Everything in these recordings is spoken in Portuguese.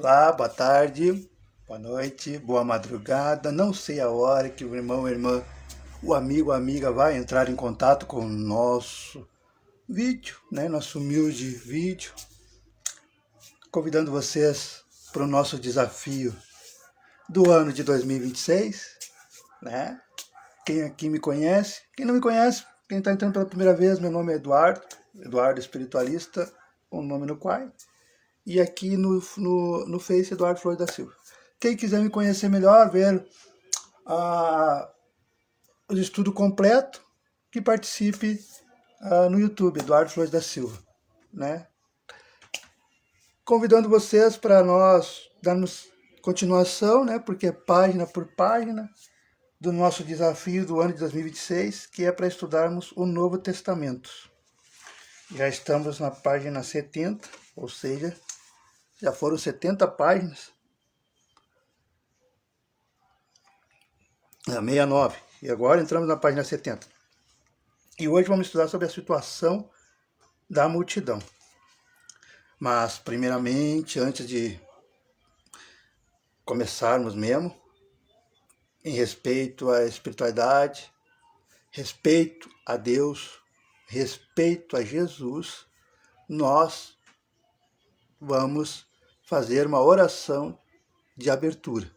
Olá, boa tarde, boa noite, boa madrugada. Não sei a hora que o irmão, a irmã, o amigo, a amiga vai entrar em contato com o nosso vídeo, né? Nosso humilde vídeo, convidando vocês para o nosso desafio do ano de 2026, né? Quem aqui me conhece, quem não me conhece, quem está entrando pela primeira vez, meu nome é Eduardo Espiritualista, o nome no qual. E aqui no Face, Eduardo Flores da Silva. Quem quiser me conhecer melhor, ver o estudo completo, que participe no YouTube, Eduardo Flores da Silva. Né? Convidando vocês para nós darmos continuação, né? Porque é página por página, do nosso desafio do ano de 2026, que é para estudarmos o Novo Testamento. Já estamos na página 70, ou seja, já foram 70 páginas. 69. E agora entramos na página 70. E hoje vamos estudar sobre a situação da multidão. Mas, primeiramente, antes de começarmos mesmo, em respeito à espiritualidade, respeito a Deus, respeito a Jesus, nós vamos fazer uma oração de abertura.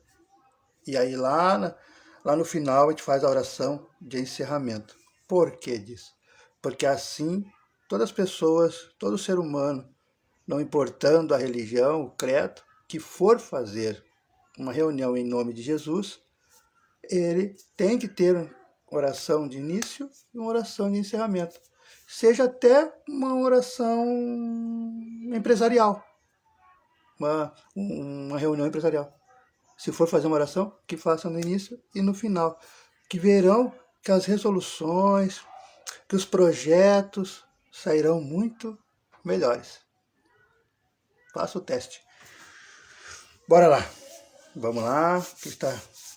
E aí lá no final a gente faz a oração de encerramento. Por que disso? Porque assim todas as pessoas, todo ser humano, não importando a religião, o credo, que for fazer uma reunião em nome de Jesus, ele tem que ter uma oração de início e uma oração de encerramento. Seja até uma oração empresarial, uma reunião empresarial. Se for fazer uma oração, que façam no início e no final. Que verão que as resoluções, que os projetos sairão muito melhores. Faça o teste. Bora lá. Vamos lá, que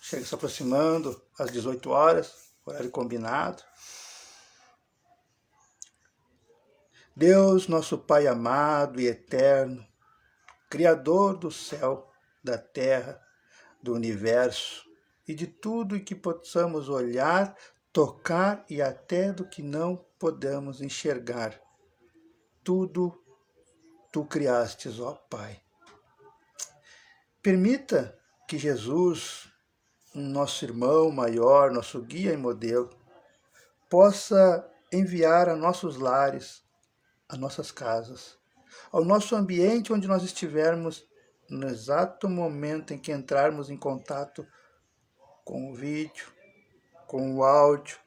chega se aproximando às 18 horas, horário combinado. Deus, nosso Pai amado e eterno, Criador do céu, da terra, do universo e de tudo em que possamos olhar, tocar e até do que não podemos enxergar. Tudo tu criastes, ó Pai. Permita que Jesus, nosso irmão maior, nosso guia e modelo, possa enviar a nossos lares, a nossas casas, ao nosso ambiente onde nós estivermos, no exato momento em que entrarmos em contato com o vídeo, com o áudio,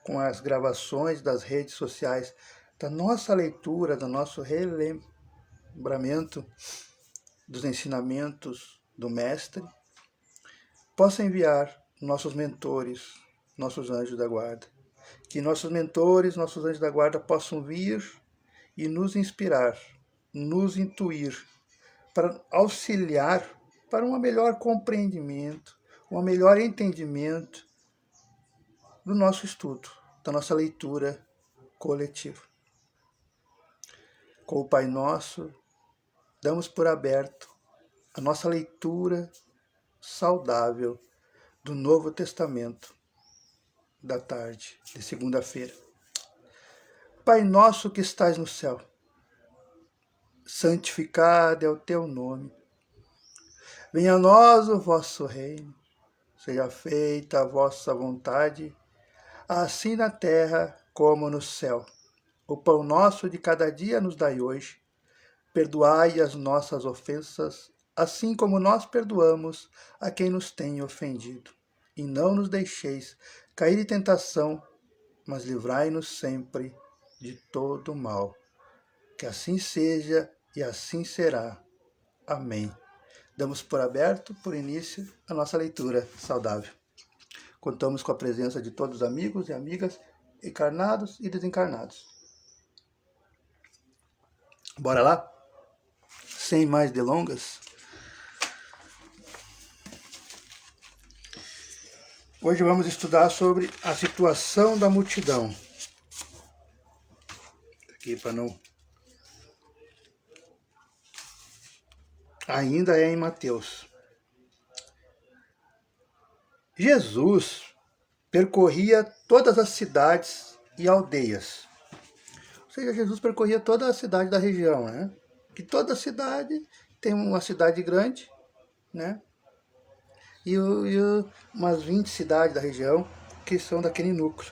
com as gravações das redes sociais, da nossa leitura, do nosso relembramento dos ensinamentos do Mestre, possa enviar nossos mentores, nossos anjos da guarda. Que nossos mentores, nossos anjos da guarda possam vir e nos inspirar, nos intuir, para auxiliar para um melhor compreendimento, um melhor entendimento do nosso estudo, da nossa leitura coletiva. Com o Pai Nosso, damos por aberto a nossa leitura saudável do Novo Testamento da tarde de segunda-feira. Pai nosso que estais no céu, santificado é o teu nome. Venha a nós o vosso reino, seja feita a vossa vontade, assim na terra como no céu. O pão nosso de cada dia nos dai hoje. Perdoai as nossas ofensas, assim como nós perdoamos a quem nos tem ofendido. E não nos deixeis cair em tentação, mas livrai-nos sempre de todo mal. Que assim seja e assim será. Amém. Damos por aberto, por início, a nossa leitura saudável. Contamos com a presença de todos os amigos e amigas, encarnados e desencarnados. Bora lá? Sem mais delongas. Hoje vamos estudar sobre a situação da multidão. Aqui para não ainda é em Mateus. Jesus percorria todas as cidades e aldeias. Ou seja, Jesus percorria toda a cidade da região, né? Que toda cidade tem uma cidade grande, né? E umas 20 cidades da região que são daquele núcleo.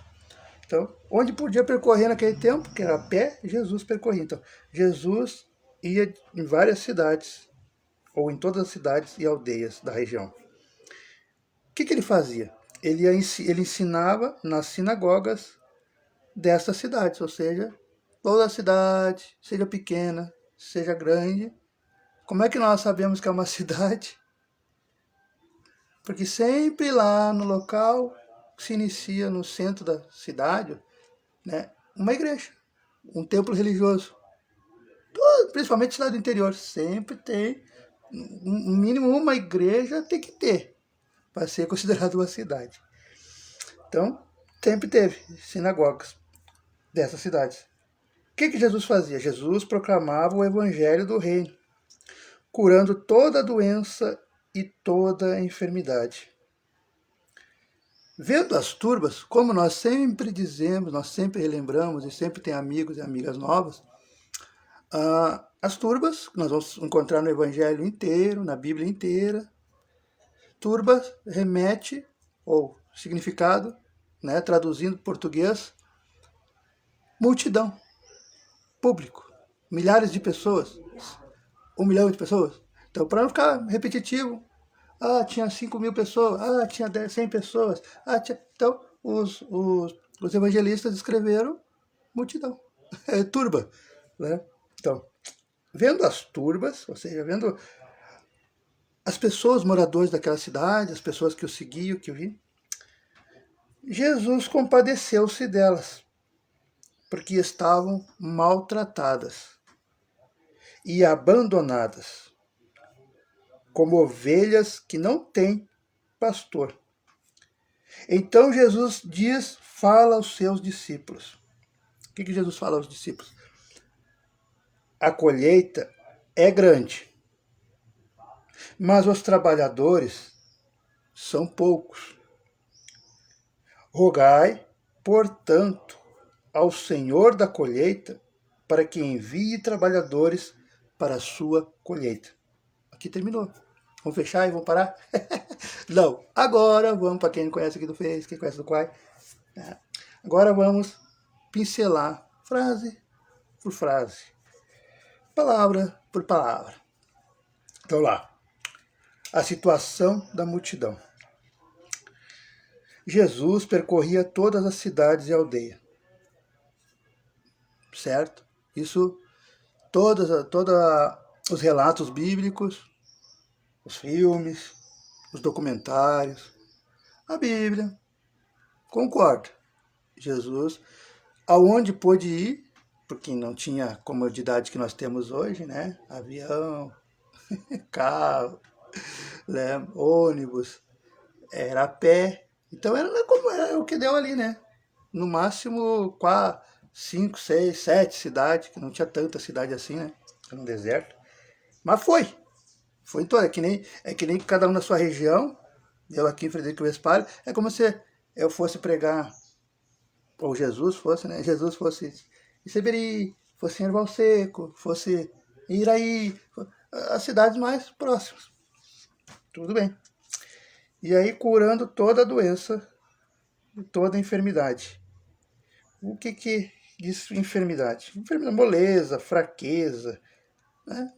Então, onde podia percorrer naquele tempo, que era a pé, Jesus percorria. Então, Jesus ia em várias cidades, ou em todas as cidades e aldeias da região. O que ele fazia? Ele ensinava nas sinagogas dessas cidades, ou seja, toda cidade, seja pequena, seja grande. Como é que nós sabemos que é uma cidade? Porque sempre lá no local se inicia no centro da cidade, né, uma igreja, um templo religioso. Principalmente cidade do interior, sempre tem, no mínimo uma igreja tem que ter, para ser considerado uma cidade. Então, sempre teve sinagogas dessas cidades. O que Jesus fazia? Jesus proclamava o evangelho do reino, curando toda doença e toda enfermidade. Vendo as turbas, como nós sempre dizemos, nós sempre relembramos e sempre tem amigos e amigas novas, as turbas, que nós vamos encontrar no Evangelho inteiro, na Bíblia inteira. Turbas remete, ou significado, né, traduzindo português, multidão, público, milhares de pessoas, 1 milhão de pessoas. Então, para não ficar repetitivo, tinha 5.000 pessoas, tinha 100 pessoas. Então, os evangelistas escreveram multidão, turba. Né? Então, vendo as turbas, ou seja, vendo as pessoas moradores daquela cidade, as pessoas que o seguiam, que o viam, Jesus compadeceu-se delas, porque estavam maltratadas e abandonadas, como ovelhas que não têm pastor. Então Jesus fala aos seus discípulos. O que Jesus fala aos discípulos? A colheita é grande, mas os trabalhadores são poucos. Rogai, portanto, ao Senhor da colheita para que envie trabalhadores para a sua colheita. Aqui terminou. Vamos fechar e vamos parar? Não. Agora vamos, para quem não conhece aqui do Face, quem conhece do Quai, agora vamos pincelar frase por frase, palavra por palavra. Então lá, a situação da multidão. Jesus percorria todas as cidades e aldeias. Certo? Isso, todos os relatos bíblicos, os filmes, os documentários, a Bíblia, concordo. Jesus, aonde pôde ir, porque não tinha comodidade que nós temos hoje, né? Avião, carro, né? Ônibus, era a pé. Então era como era o que deu ali, né? No máximo 4, 5, 6, 7 cidades, que não tinha tanta cidade assim, né? Era um deserto. Mas foi. Foi em toda. É que nem cada um na sua região. Eu aqui em Frederico Westphalen. É como se eu fosse pregar, ou Jesus fosse, né? Jesus fosse em Seberi, fosse em Erval Seco, fosse em Iraí, as cidades mais próximas. Tudo bem. E aí curando toda a doença, toda a enfermidade. O que diz enfermidade? Enfermidade, moleza, fraqueza, né?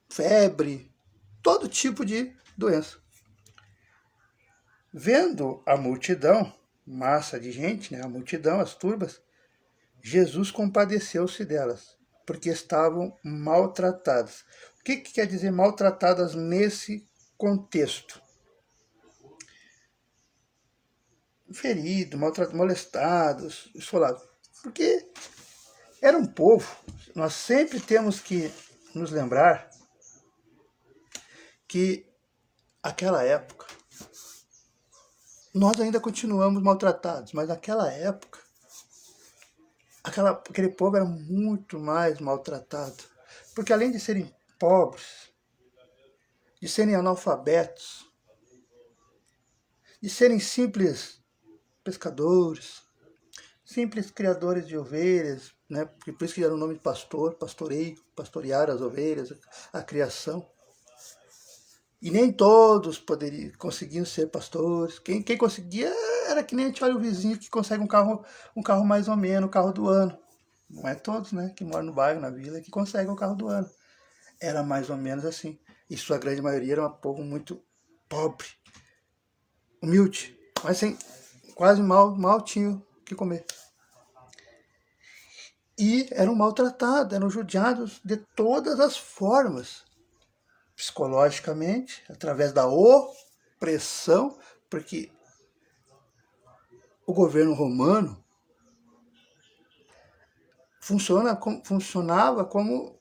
Febre, todo tipo de doença. Vendo a multidão, massa de gente, né? A multidão, as turbas, Jesus compadeceu-se delas, porque estavam maltratadas. O que quer dizer maltratadas nesse contexto? Feridos, molestados, esfolados. Porque era um povo, nós sempre temos que nos lembrar que aquela época, nós ainda continuamos maltratados, mas naquela época, aquele povo era muito mais maltratado. Porque além de serem pobres, de serem analfabetos, de serem simples pescadores, simples criadores de ovelhas, né? Por isso que era o nome de pastor, pastoreio, pastorear as ovelhas, a criação. E nem todos conseguiam ser pastores. Quem conseguia era que nem a gente olha o vizinho que consegue um carro mais ou menos, o carro do ano. Não é todos, né, que moram no bairro, na vila, que conseguem o carro do ano. Era mais ou menos assim. E sua grande maioria era um povo muito pobre, humilde, mas sem, quase mal tinha o que comer. E eram maltratados, eram judiados de todas as formas. Psicologicamente, através da opressão, porque o governo romano funcionava como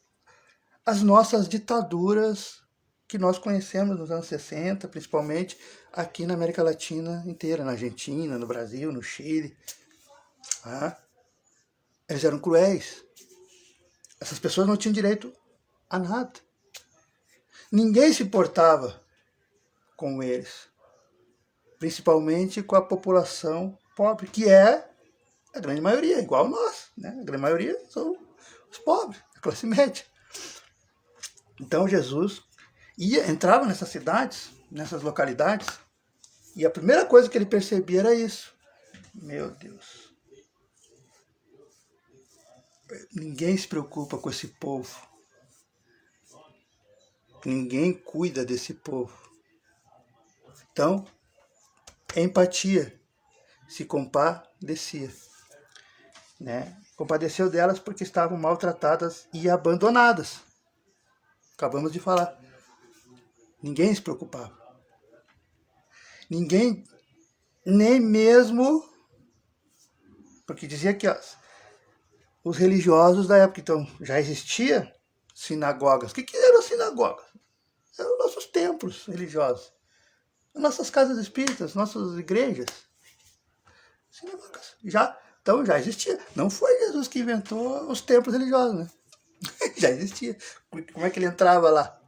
as nossas ditaduras que nós conhecemos nos anos 60, principalmente aqui na América Latina inteira, na Argentina, no Brasil, no Chile. Eles eram cruéis. Essas pessoas não tinham direito a nada. Ninguém se importava com eles, principalmente com a população pobre, que é a grande maioria, igual nós, né? A grande maioria são os pobres, a classe média. Então Jesus entrava nessas cidades, nessas localidades, e a primeira coisa que ele percebia era isso. Meu Deus, ninguém se preocupa com esse povo. Ninguém cuida desse povo. Então, empatia, se compadecia. Né? Compadeceu delas porque estavam maltratadas e abandonadas. Acabamos de falar. Ninguém se preocupava. Ninguém, nem mesmo, porque dizia que os religiosos da época, então, já existia sinagogas. O que eram sinagogas? Eram nossos templos religiosos. Nossas casas espíritas, nossas igrejas. Sinagogas. Então já existia. Não foi Jesus que inventou os templos religiosos, né? Já existia. Como é que ele entrava lá?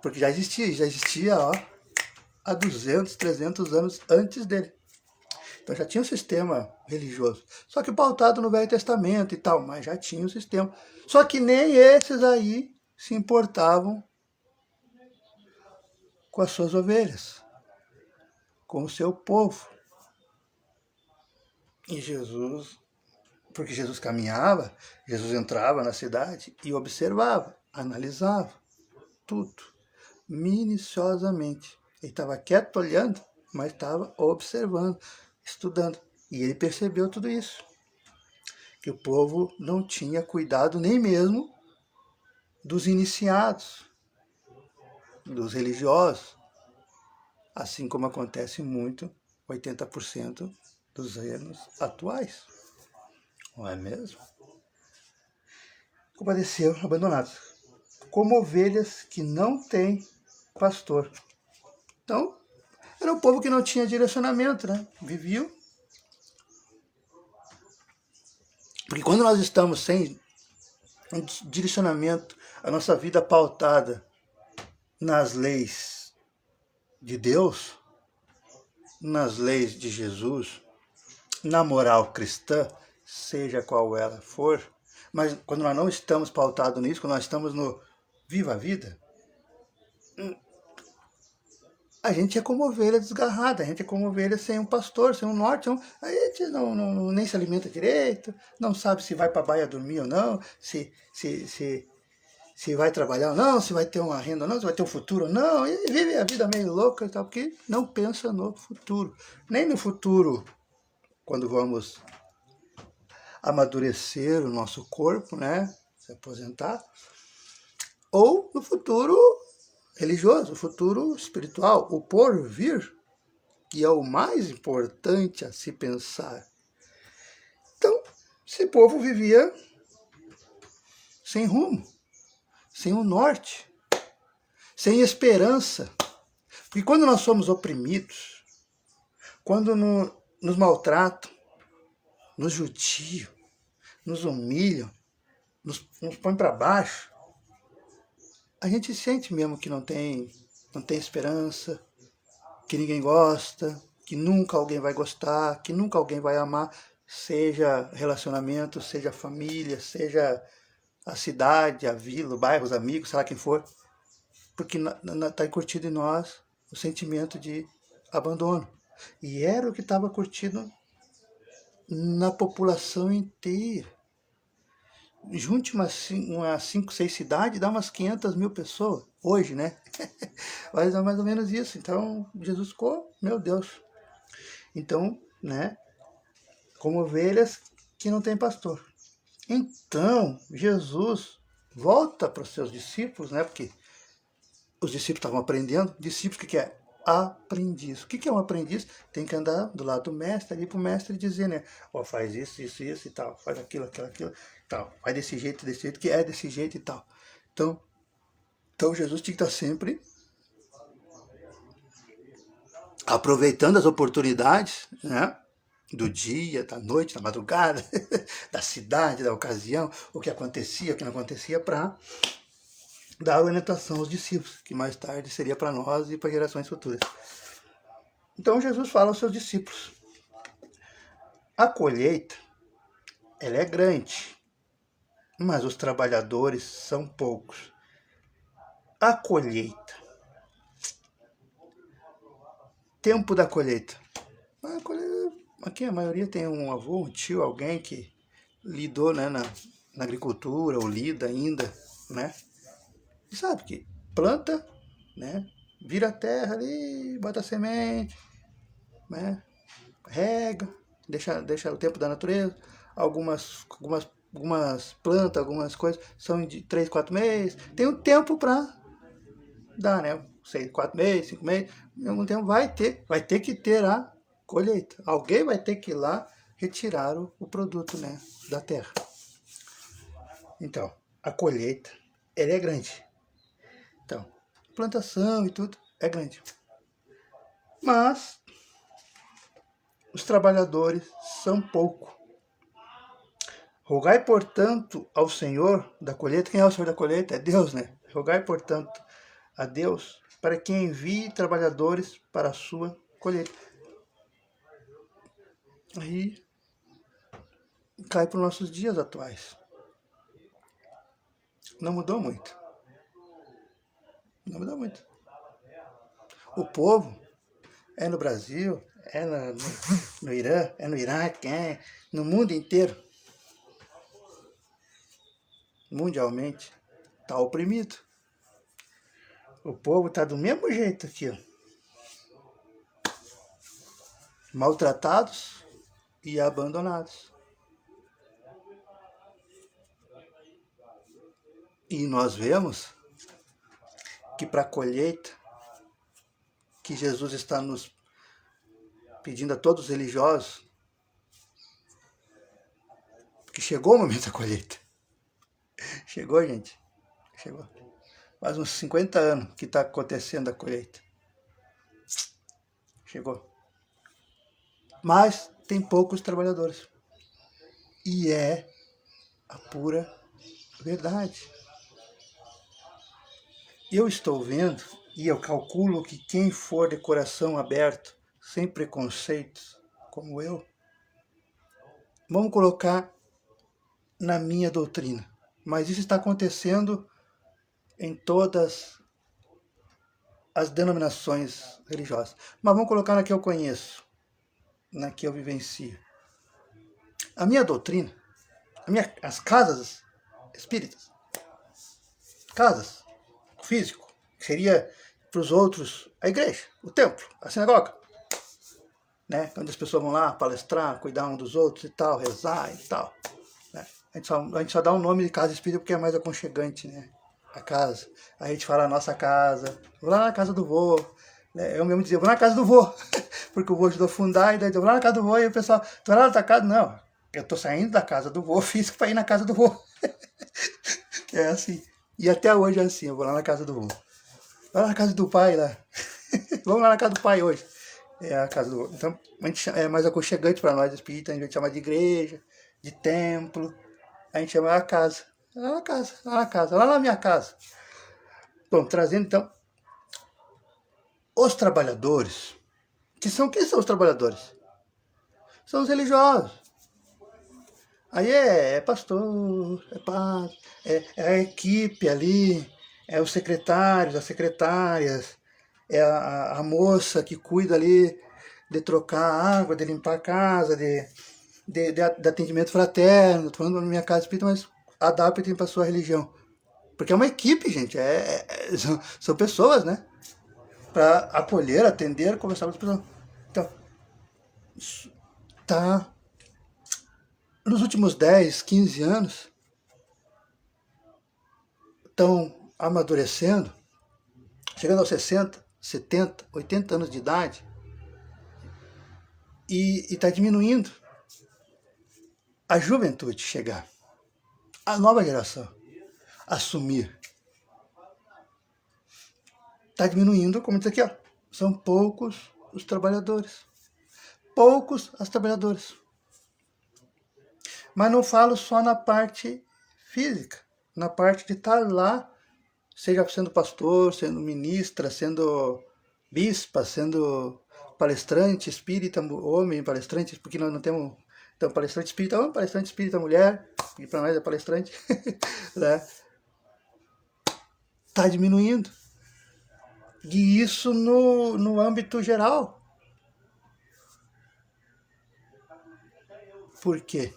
Porque já existia há 200, 300 anos antes dele. Então já tinha um sistema religioso. Só que pautado no Velho Testamento e tal, mas já tinha um sistema. Só que nem esses aí se importavam com as suas ovelhas, com o seu povo. E Jesus, porque Jesus caminhava, Jesus entrava na cidade e observava, analisava tudo, minuciosamente. Ele estava quieto olhando, mas estava observando, estudando. E ele percebeu tudo isso. Que o povo não tinha cuidado nem mesmo dos iniciados, dos religiosos. Assim como acontece muito, 80% dos reinos atuais. Não é mesmo? Compadeceu, abandonados. Como ovelhas que não têm pastor. Então, era um povo que não tinha direcionamento, né? Viviam. Porque quando nós estamos sem um direcionamento, a nossa vida pautada nas leis de Deus, nas leis de Jesus, na moral cristã, seja qual ela for, mas quando nós não estamos pautados nisso, quando nós estamos no viva a vida, a gente é como ovelha desgarrada, a gente é como ovelha sem um pastor, sem um norte, a gente nem se alimenta direito, não sabe se vai para a baia dormir ou não, se vai trabalhar ou não, se vai ter uma renda ou não, se vai ter um futuro ou não, e vive a vida meio louca e tal, porque não pensa no futuro. Nem no futuro, quando vamos amadurecer o nosso corpo, né, se aposentar, ou no futuro religioso, o futuro espiritual, o porvir, que é o mais importante a se pensar. Então, esse povo vivia sem rumo, sem um norte, sem esperança. Porque quando nós somos oprimidos, quando nos maltratam, nos judiam, nos humilham, nos põem para baixo, a gente sente mesmo que não tem esperança, que ninguém gosta, que nunca alguém vai gostar, que nunca alguém vai amar, seja relacionamento, seja família, seja a cidade, a vila, o bairro, os amigos, sei lá quem for, porque está curtido em nós o sentimento de abandono. E era o que estava curtido na população inteira. Junte umas 5, 6 cidades, dá umas 500 mil pessoas, hoje, né? Mas é mais ou menos isso. Então, Jesus ficou, meu Deus. Então, né, como ovelhas que não tem pastor. Então, Jesus volta para os seus discípulos, né, porque os discípulos estavam aprendendo. Discípulos, o que é? Aprendiz. O que é um aprendiz? Tem que andar do lado do mestre, ali para o mestre dizer, né? Ó, faz isso, isso, isso e tal. Faz aquilo, aquilo, aquilo, tal. Faz desse jeito, que é desse jeito e tal. Então Jesus tinha que estar sempre aproveitando as oportunidades, né? Do dia, da noite, da madrugada, da cidade, da ocasião, o que acontecia, o que não acontecia, para dar orientação aos discípulos, que mais tarde seria para nós e para gerações futuras. Então Jesus fala aos seus discípulos: a colheita, ela é grande, mas os trabalhadores são poucos. A colheita. Tempo da colheita. Aqui a maioria tem um avô, um tio, alguém que lidou, né, na agricultura, ou lida ainda, né? E sabe que planta, né? Vira a terra ali, bota a semente, né? Rega, deixa o tempo da natureza. Algumas plantas, algumas coisas são de 3, 4 meses. Tem um tempo para dar, né? 6, 4 meses, 5 meses. Em algum tempo vai ter que ter a colheita. Alguém vai ter que ir lá retirar o produto, né, da terra. Então, a colheita, ela é grande. Então, plantação e tudo é grande. Mas os trabalhadores são pouco. Rogai, portanto, ao Senhor da colheita. Quem é o Senhor da colheita? É Deus, né? Rogai, portanto, a Deus para que envie trabalhadores para a sua colheita. Aí cai para os nossos dias atuais. Não mudou muito. Não mudou muito. O povo é no Brasil, é no Irã, é no Iraque, é no mundo inteiro. Mundialmente, está oprimido. O povo está do mesmo jeito aqui, ó. Maltratados e abandonados. E nós vemos que para a colheita que Jesus está nos pedindo a todos os religiosos, que chegou o momento da colheita. Chegou, gente. Chegou. Faz uns 50 anos que está acontecendo a colheita. Chegou. Mas tem poucos trabalhadores. E é a pura verdade. Eu estou vendo, e eu calculo que quem for de coração aberto, sem preconceitos, como eu, vamos colocar na minha doutrina. Mas isso está acontecendo em todas as denominações religiosas. Mas vamos colocar na que eu conheço, na que eu vivencio. A minha doutrina, as casas espíritas, casas, físico, que seria para os outros a igreja, o templo, a sinagoga, né? Onde as pessoas vão lá palestrar, cuidar um dos outros e tal, rezar e tal, né? A gente só dá um nome de casa espírita porque é mais aconchegante, né? A casa. A gente fala a nossa casa, vou lá na casa do vô, né? Eu mesmo dizia, vou na casa do vô, porque o vô ajudou a fundar, e daí eu vou lá na casa do vô, e o pessoal, tu vai lá na tua casa? Não, eu tô saindo da casa do vô físico para ir na casa do vô. É assim. E até hoje é assim, eu vou lá na casa do vô. Vai lá na casa do pai lá. Vamos lá na casa do pai hoje. É a casa do vô. Então, a gente é mais aconchegante para nós espíritas, a gente chama de igreja, de templo. A gente chama a casa. Lá na casa, lá na casa, lá na minha casa. Bom, trazendo então os trabalhadores. Quem são os trabalhadores? São os religiosos. Aí é pastor, é padre, é a equipe ali, é os secretários, as secretárias, é a moça que cuida ali de trocar água, de limpar a casa, de atendimento fraterno. Estou falando na minha casa espírita, mas adaptem para a sua religião. Porque é uma equipe, gente, são pessoas, né? Para acolher, atender, conversar com as pessoas. Então, tá. Nos últimos 10, 15 anos, estão amadurecendo, chegando aos 60, 70, 80 anos de idade, e está diminuindo a juventude chegar, a nova geração assumir. Está diminuindo, como diz aqui, ó, são poucos os trabalhadores. Poucos as trabalhadoras. Mas não falo só na parte física, na parte de estar lá, seja sendo pastor, sendo ministra, sendo bispa, sendo palestrante espírita, homem, palestrante, porque nós não temos. Então, palestrante espírita homem, palestrante espírita mulher, e para nós é palestrante, né? Está diminuindo. E isso no âmbito geral. Por quê?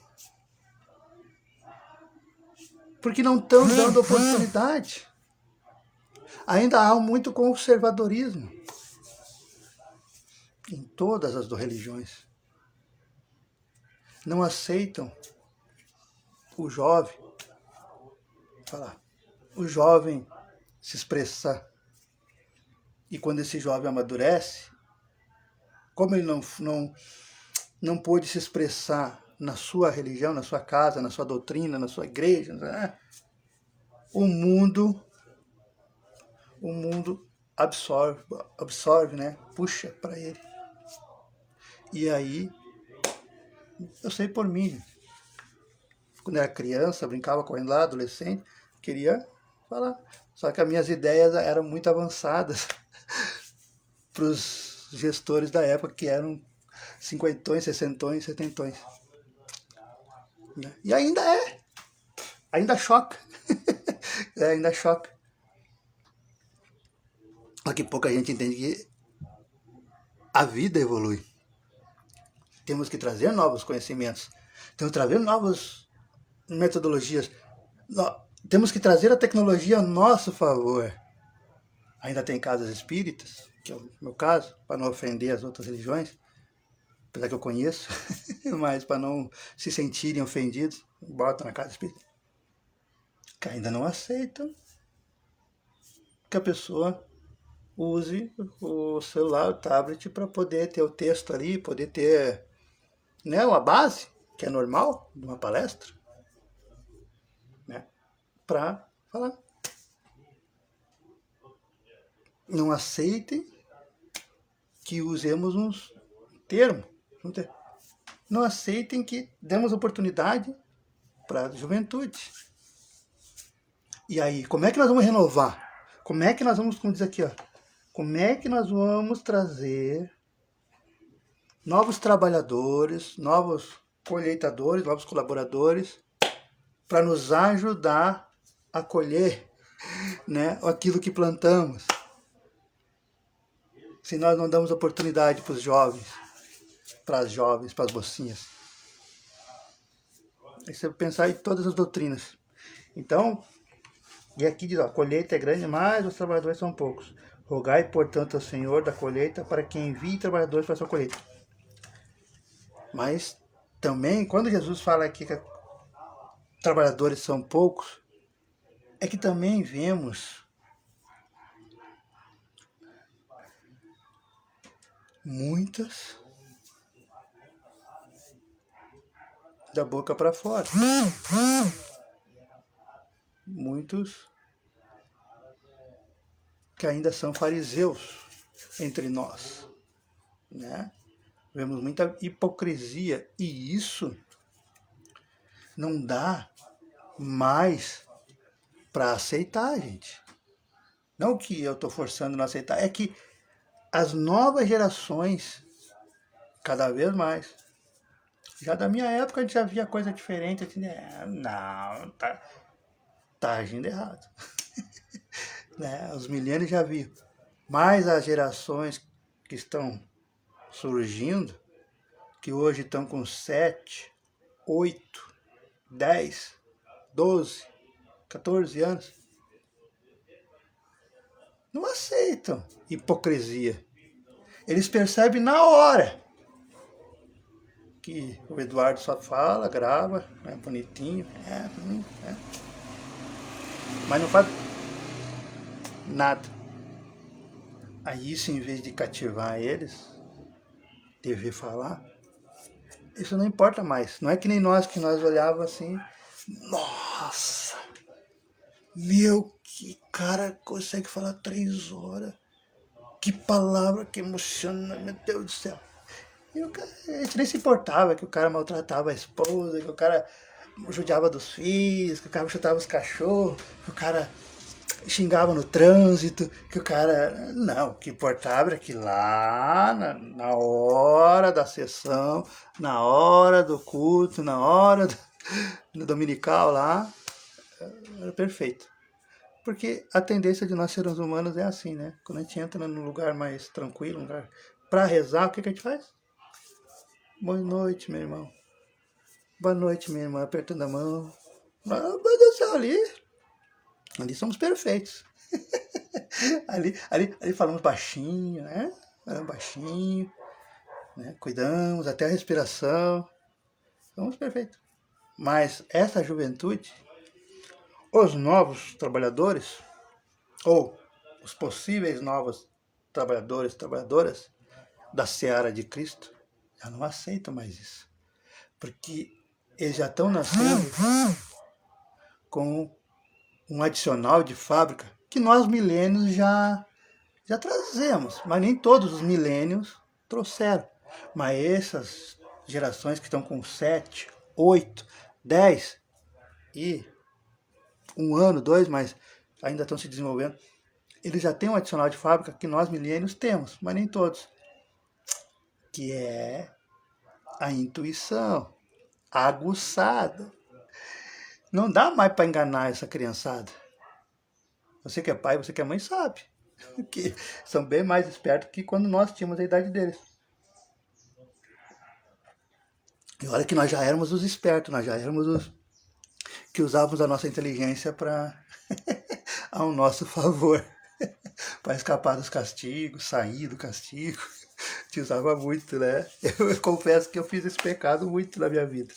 Porque não estão dando oportunidade. Ainda há muito conservadorismo em todas as religiões. Não aceitam o jovem falar, o jovem se expressar. E quando esse jovem amadurece, como ele não pôde se expressar na sua religião, na sua casa, na sua doutrina, na sua igreja, né? o mundo absorve, né? Puxa para ele. E aí, eu sei por mim, quando era criança, brincava correndo lá, adolescente, queria falar. Só que as minhas ideias eram muito avançadas para os gestores da época, que eram cinquentões, sessentões, setentões. E ainda choca. Ainda choca. Só que pouca gente entende que a vida evolui. Temos que trazer novos conhecimentos. Temos que trazer novas metodologias. Temos que trazer a tecnologia a nosso favor. Ainda tem casas espíritas, que é o meu caso, para não ofender as outras religiões, apesar que eu conheço, mas para não se sentirem ofendidos, botam na casa espírita, que ainda não aceitam que a pessoa use o celular, o tablet, para poder ter o texto ali, poder ter, né, uma base, que é normal, de uma palestra, né, para falar. Não aceitem que usemos um termo. Não aceitem que demos oportunidade para a juventude. E aí, como é que nós vamos renovar? Como é que nós vamos, como diz aqui, ó, como é que nós vamos trazer novos trabalhadores, novos colheitadores, novos colaboradores, para nos ajudar a colher, né, aquilo que plantamos? Se nós não damos oportunidade para os jovens, para as mocinhas. Aí você pensar em todas as doutrinas. Então, e aqui diz, ó, a colheita é grande, mas os trabalhadores são poucos. Rogai, portanto, ao Senhor da colheita para que envie trabalhadores para a sua colheita. Mas também, quando Jesus fala aqui que trabalhadores são poucos, é que também vemos muitas da boca para fora. Muitos que ainda são fariseus entre nós, né? Vemos muita hipocrisia e isso não dá mais para aceitar, gente. Não que eu estou forçando não aceitar, é que as novas gerações, cada vez mais, já da minha época a gente já via coisa diferente, assim, não, tá agindo errado. Né? Os milênios já viam. Mas as gerações que estão surgindo, que hoje estão com 7, 8, 10, 12, 14 anos, não aceitam hipocrisia. Eles percebem na hora que o Eduardo só fala, grava, é bonitinho, mas não faz nada. Aí isso, em vez de cativar eles, TV falar, isso não importa mais. Não é que nem nós, que nós olhávamos assim, nossa, meu, que cara consegue falar 3 horas. Que palavra que emociona, meu Deus do céu. E a gente nem se importava que o cara maltratava a esposa, que o cara judiava dos filhos, que o cara chutava os cachorros, que o cara xingava no trânsito, que o cara... Não, o que importava era que lá, na hora da sessão, na hora do culto, na hora do dominical lá, era perfeito. Porque a tendência de nós seres humanos é assim, né? Quando a gente entra num lugar mais tranquilo, um lugar para rezar, o que a gente faz? Boa noite, meu irmão. Boa noite, minha irmã, apertando a mão. Meu Deus do céu, ali somos perfeitos. ali falamos baixinho, né? Falamos baixinho, né? Cuidamos até a respiração. Somos perfeitos. Mas essa juventude, os novos trabalhadores, ou os possíveis novos trabalhadores, trabalhadoras da seara de Cristo, já não aceitam mais isso. Porque eles já estão nascendo com um adicional de fábrica que nós milênios já trazemos, mas nem todos os milênios trouxeram. Mas essas gerações que estão com 7, 8, 10 e 1 ano, 2, mas ainda estão se desenvolvendo, eles já têm um adicional de fábrica que nós milênios temos, mas nem todos, que é a intuição aguçada. Não dá mais para enganar essa criançada. Você que é pai, você que é mãe, sabe que são bem mais espertos que quando nós tínhamos a idade deles. E olha que nós já éramos os espertos, nós já éramos os que usávamos a nossa inteligência para ao nosso favor, para escapar dos castigos, sair do castigo. Te usava muito, né? Eu confesso que eu fiz esse pecado muito na minha vida.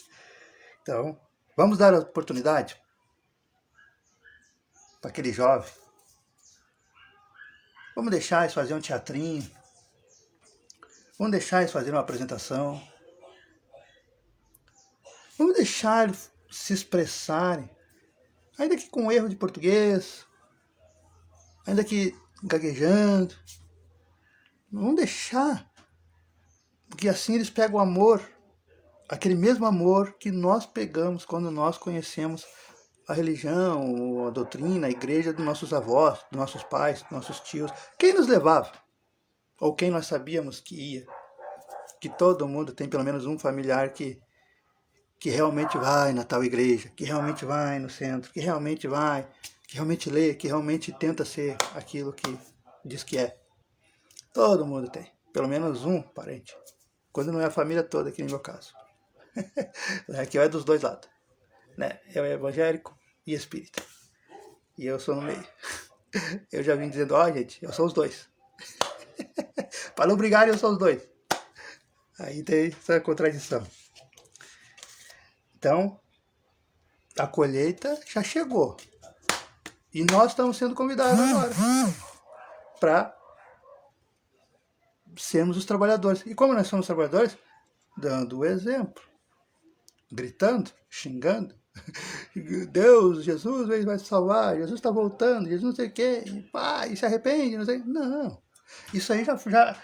Então, vamos dar a oportunidade para aquele jovem. Vamos deixar eles fazer um teatrinho. Vamos deixar eles fazer uma apresentação. Vamos deixar eles se expressarem. Ainda que com erro de português. Ainda que gaguejando. Vamos deixar. Porque assim eles pegam o amor. Aquele mesmo amor que nós pegamos quando nós conhecemos a religião, a doutrina, a igreja dos nossos avós, dos nossos pais, dos nossos tios. Quem nos levava? Ou quem nós sabíamos que ia? Que todo mundo tem pelo menos um familiar que realmente vai na tal igreja, que realmente vai no centro, que realmente vai, que realmente lê, que realmente tenta ser aquilo que diz que é. Todo mundo tem. Pelo menos um parente. Quando não é a família toda, que nem meu caso. Que é dos dois lados. Né? Eu é evangélico e espírita. E eu sou no meio. Eu já vim dizendo, gente, eu sou os dois. Para não brigar, eu sou os dois. Aí tem essa contradição. Então, a colheita já chegou. E nós estamos sendo convidados agora para sermos os trabalhadores. E como nós somos trabalhadores? Dando o exemplo. Gritando, xingando. Deus, Jesus vai salvar, Jesus está voltando, Jesus não sei o quê, e se arrepende, não sei. Não, isso aí já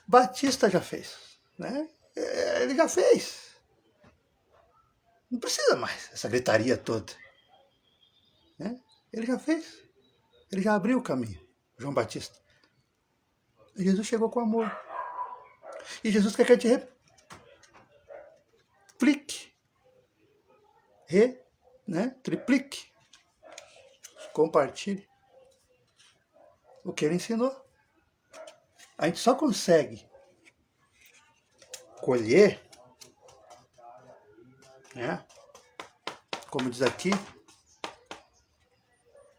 Batista já fez, né? Ele já fez. Não precisa mais essa gritaria toda, né? Ele já fez, ele já abriu o caminho. João Batista. Jesus chegou com amor. E Jesus quer que a gente replique. Triplique. Compartilhe o que ele ensinou. A gente só consegue colher, né, como diz aqui,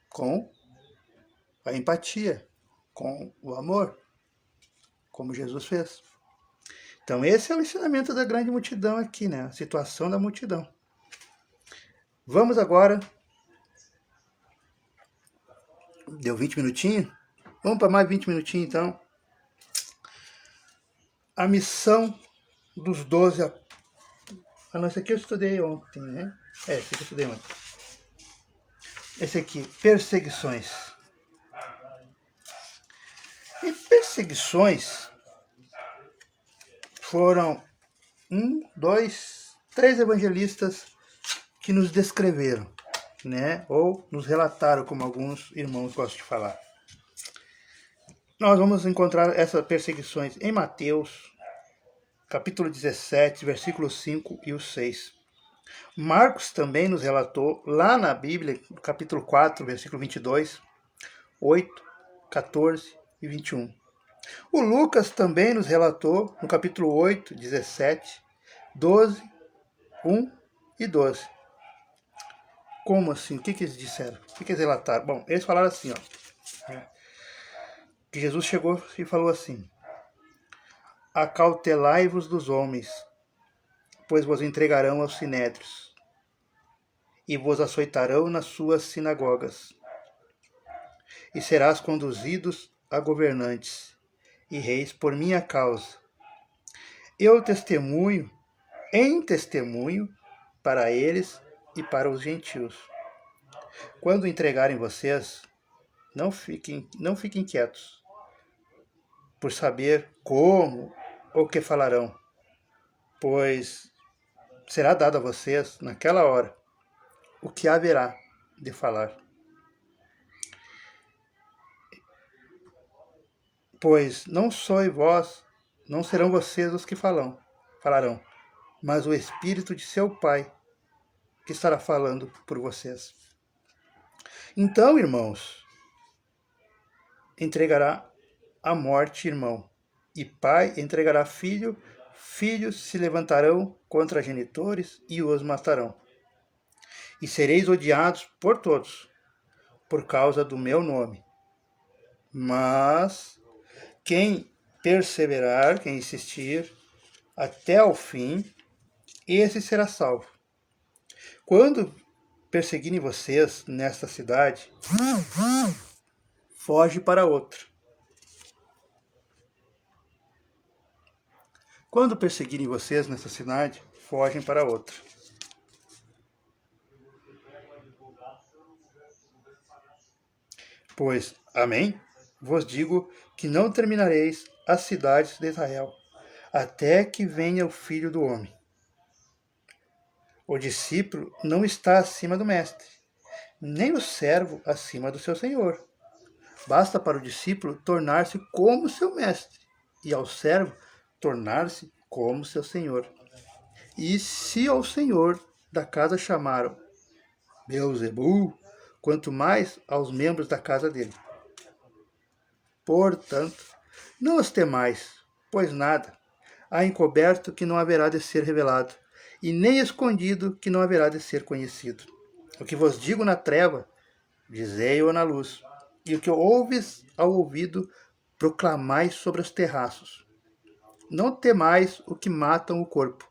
com a empatia, com o amor, como Jesus fez. Então esse é o ensinamento da grande multidão aqui, né? A situação da multidão. Vamos agora. Deu 20 minutinhos? Vamos para mais 20 minutinhos então. A missão dos 12. Não, esse aqui eu estudei ontem, né? Esse aqui eu estudei ontem. Esse aqui, perseguições. E perseguições foram 1, 2, 3 evangelistas que nos descreveram, né? Ou nos relataram, como alguns irmãos gostam de falar. Nós vamos encontrar essas perseguições em Mateus, capítulo 17, versículos 5 e o 6. Marcos também nos relatou lá na Bíblia, capítulo 4, versículo 22, 8, 14 e 21. O Lucas também nos relatou no capítulo 8, 17, 12, 1 e 12. Como assim? O que eles disseram? O que eles relataram? Bom, eles falaram assim, ó, que Jesus chegou e falou assim: acautelai-vos dos homens, pois vos entregarão aos sinédrios, e vos açoitarão nas suas sinagogas, e serás conduzidos a governantes e reis por minha causa. Eu testemunho para eles e para os gentios. Quando entregarem vocês, não fiquem quietos, por saber como ou que falarão, pois será dado a vocês, naquela hora, o que haverá de falar. Pois não serão vocês os que falarão, mas o Espírito de seu Pai, que estará falando por vocês. Então, irmãos, entregará a morte irmão, e pai entregará filho, filhos se levantarão contra genitores e os matarão. E sereis odiados por todos, por causa do meu nome. Mas quem perseverar, quem insistir até o fim, esse será salvo. Quando perseguirem vocês nesta cidade, foge para outra. Quando perseguirem vocês nessa cidade, fogem para outra. Pois, amém, vos digo que não terminareis as cidades de Israel, até que venha o Filho do Homem. O discípulo não está acima do mestre, nem o servo acima do seu senhor. Basta para o discípulo tornar-se como seu mestre, e ao servo tornar-se como seu senhor. E se ao senhor da casa chamaram Beelzebul, quanto mais aos membros da casa dele. Portanto, não os temais, pois nada há encoberto que não haverá de ser revelado, e nem escondido que não haverá de ser conhecido. O que vos digo na treva, dizei-o na luz, e o que ouves ao ouvido, proclamai sobre os terraços. Não temais o que matam o corpo,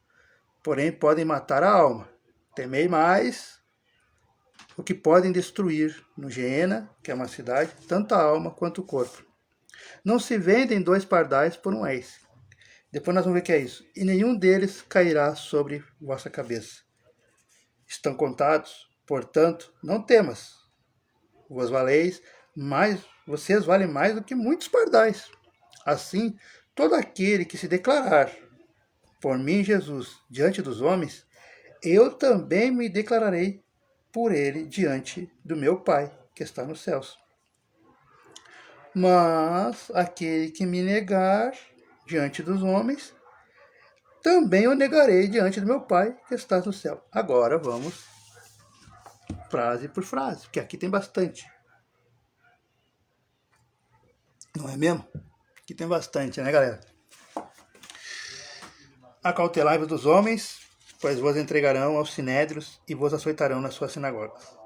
porém podem matar a alma. Temei mais o que podem destruir no Geena, que é uma cidade, tanto a alma quanto o corpo. Não se vendem 2 pardais por um eis. Depois nós vamos ver o que é isso. E nenhum deles cairá sobre vossa cabeça. Estão contados, portanto, não temas. Vocês valem mais do que muitos pardais. Assim, todo aquele que se declarar por mim, Jesus, diante dos homens, eu também me declararei por ele diante do meu Pai, que está nos céus. Mas aquele que me negar diante dos homens, também eu negarei diante do meu Pai que está no céu. Agora vamos frase por frase, porque aqui tem bastante. Não é mesmo? Aqui tem bastante, né, galera? Acautelai-vos dos homens, pois vos entregarão aos sinédrios e vos açoitarão nas suas sinagogas.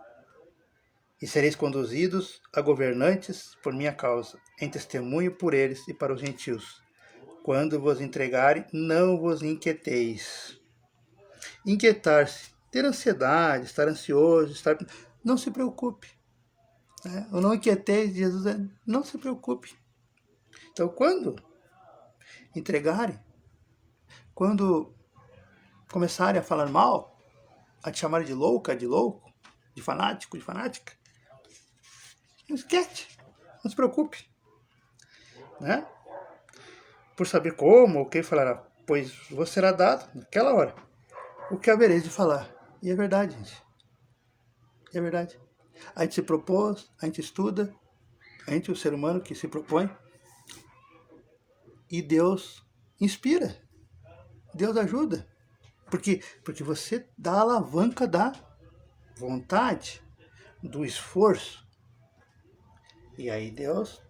E sereis conduzidos a governantes por minha causa, em testemunho por eles e para os gentios. Quando vos entregarem, não vos inquieteis. Inquietar-se, ter ansiedade, estar ansioso, estar... Não se preocupe. O não inquieteis, Jesus é, não se preocupe. Então, quando entregarem, quando começarem a falar mal, a te chamarem de louca, de louco, de fanático, de fanática, não esquece, não se preocupe. Né? Por saber como ou quem falará, pois vos será dado, naquela hora, o que havereis de falar. E é verdade, gente. É verdade. A gente se propôs, a gente estuda, a gente é o ser humano que se propõe, e Deus inspira, Deus ajuda. Porque você dá a alavanca da vontade, do esforço. E aí Deus,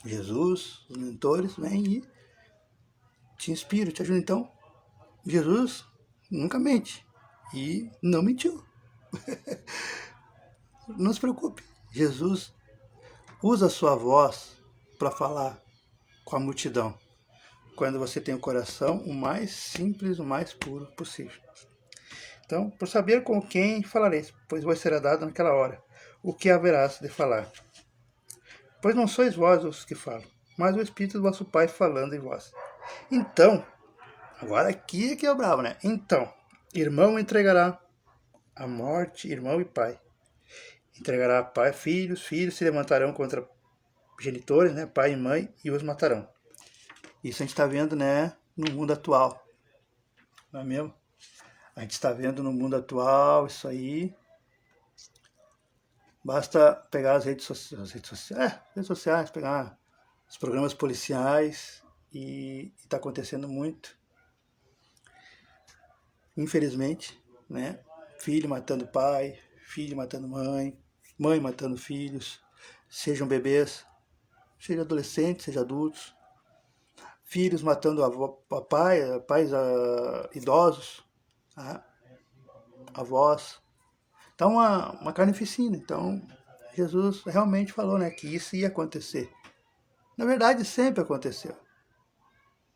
Jesus, os mentores, vêm e te inspiram, te ajudam. Então, Jesus nunca mente. E não mentiu. Não se preocupe. Jesus usa a sua voz para falar com a multidão. Quando você tem o coração o mais simples, o mais puro possível. Então, por saber com quem falareis, pois vos será dado naquela hora o que haverás de falar. Pois não sois vós os que falam, mas o Espírito do vosso Pai falando em vós. Então, agora aqui é que é o bravo, né? Então, irmão entregará a morte, irmão e pai. Entregará pai, filhos se levantarão contra genitores, né? Pai e mãe, e os matarão. Isso a gente está vendo, né? No mundo atual. Não é mesmo? A gente está vendo no mundo atual isso aí. Basta pegar as redes sociais, pegar os programas policiais e está acontecendo muito. Infelizmente, né? Filho matando pai, filho matando mãe, mãe matando filhos, sejam bebês, sejam adolescentes, sejam adultos, filhos matando pais idosos, avós. Então, uma carnificina. Então, Jesus realmente falou, né, que isso ia acontecer. Na verdade, sempre aconteceu.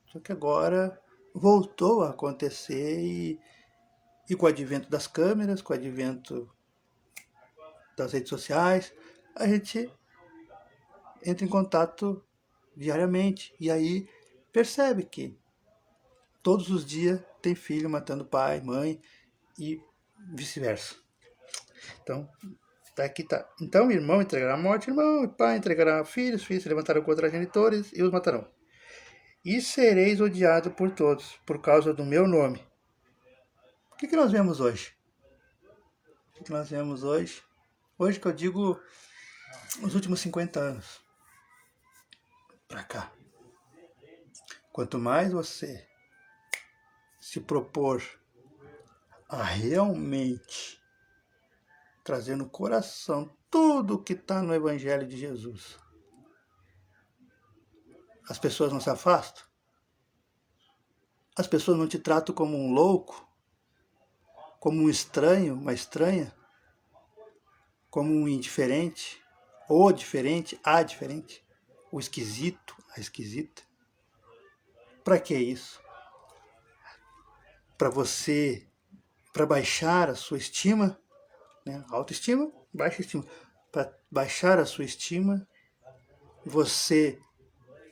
Só que agora voltou a acontecer e com o advento das câmeras, com o advento das redes sociais, a gente entra em contato diariamente. E aí percebe que todos os dias tem filho matando pai, mãe e vice-versa. Então, aqui tá. Então, irmão entregará a morte, irmão, e pai entregará filhos se levantarão contra genitores e os matarão. E sereis odiados por todos, por causa do meu nome. O que nós vemos hoje? O que nós vemos hoje? Hoje que eu digo os últimos 50 anos para cá. Quanto mais você se propor a realmente trazer no coração tudo o que está no Evangelho de Jesus, as pessoas não se afastam? As pessoas não te tratam como um louco? Como um estranho, uma estranha? Como um indiferente? Ou diferente, a diferente? O esquisito, a esquisita? Para que isso? Para você, para baixar a sua estima, né? Autoestima, baixa estima. Para baixar a sua estima, você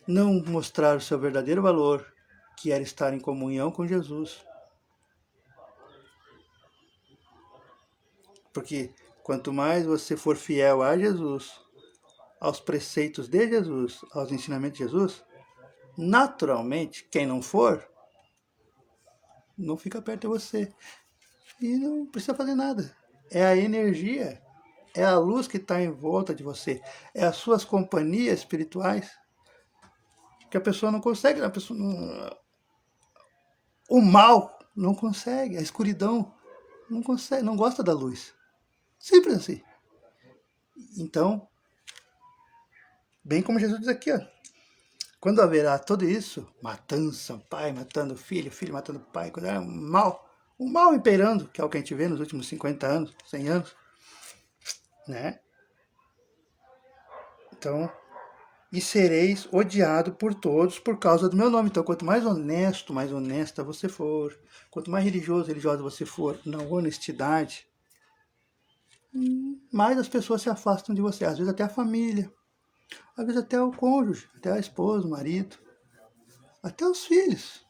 não mostrar o seu verdadeiro valor, que era estar em comunhão com Jesus. Porque quanto mais você for fiel a Jesus, aos preceitos de Jesus, aos ensinamentos de Jesus, naturalmente, quem não for, não fica perto de você. E não precisa fazer nada. É a energia É a luz que está em volta de você. É as suas companhias espirituais que a pessoa não consegue. O mal não consegue. A escuridão não consegue, não gosta da luz. Simples assim. Então, bem como Jesus diz aqui, ó, quando haverá tudo isso, matança, pai matando filho, filho matando pai, quando era o mal imperando, que é o que a gente vê nos últimos 50 anos, 100 anos, né? Então, e sereis odiado por todos por causa do meu nome. Então, quanto mais honesto, mais honesta você for, quanto mais religioso, religiosa você for, na honestidade, mais as pessoas se afastam de você. Às vezes até a família, às vezes até o cônjuge, até a esposa, o marido, até os filhos,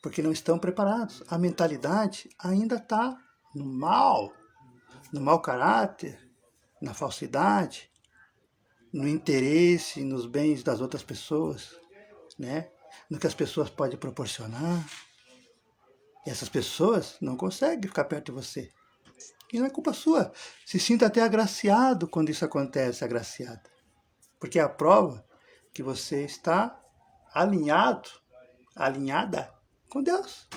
porque não estão preparados. A mentalidade ainda está no mau caráter, na falsidade, no interesse nos bens das outras pessoas, né? No que as pessoas podem proporcionar. E essas pessoas não conseguem ficar perto de você. E não é culpa sua. Se sinta até agraciado quando isso acontece, agraciada. Porque é a prova que você está alinhado, alinhada com Deus.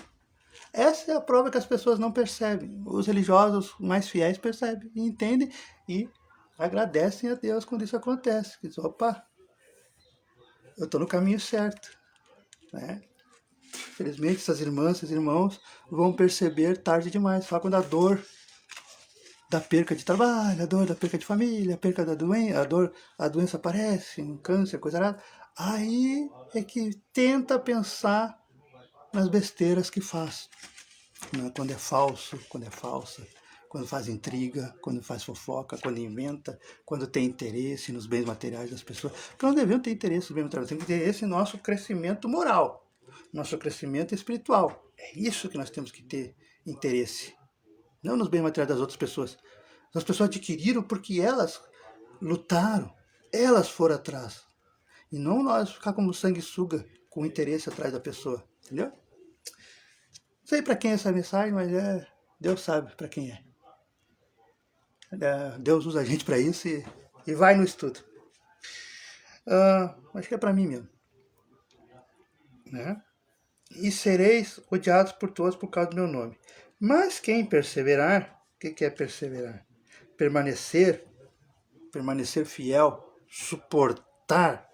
Essa é a prova que as pessoas não percebem. Os religiosos mais fiéis percebem e entendem e agradecem a Deus quando isso acontece. Diz, opa, eu estou no caminho certo. Né? Infelizmente, essas irmãs, esses irmãos vão perceber tarde demais, só quando a dor da perca de trabalho, a dor da perca de família, a perca da doença, a doença aparece, um câncer, coisa nada. Aí é que tenta pensar nas besteiras que faz. Né? Quando é falso, quando é falsa, quando faz intriga, quando faz fofoca, quando inventa, quando tem interesse nos bens materiais das pessoas. Porque nós devemos ter interesse nos bens materiais, temos que ter esse nosso crescimento moral, nosso crescimento espiritual. É isso que nós temos que ter interesse. Não nos bens materiais das outras pessoas. As pessoas adquiriram porque elas lutaram, elas foram atrás. E não nós ficar como sanguessuga, com interesse atrás da pessoa. Entendeu? Não sei para quem é essa mensagem, mas Deus sabe para quem é. Deus usa a gente para isso e vai no estudo. Acho que é para mim mesmo. Né? E sereis odiados por todos por causa do meu nome. Mas quem perseverar, o que é perseverar? Permanecer fiel, suportar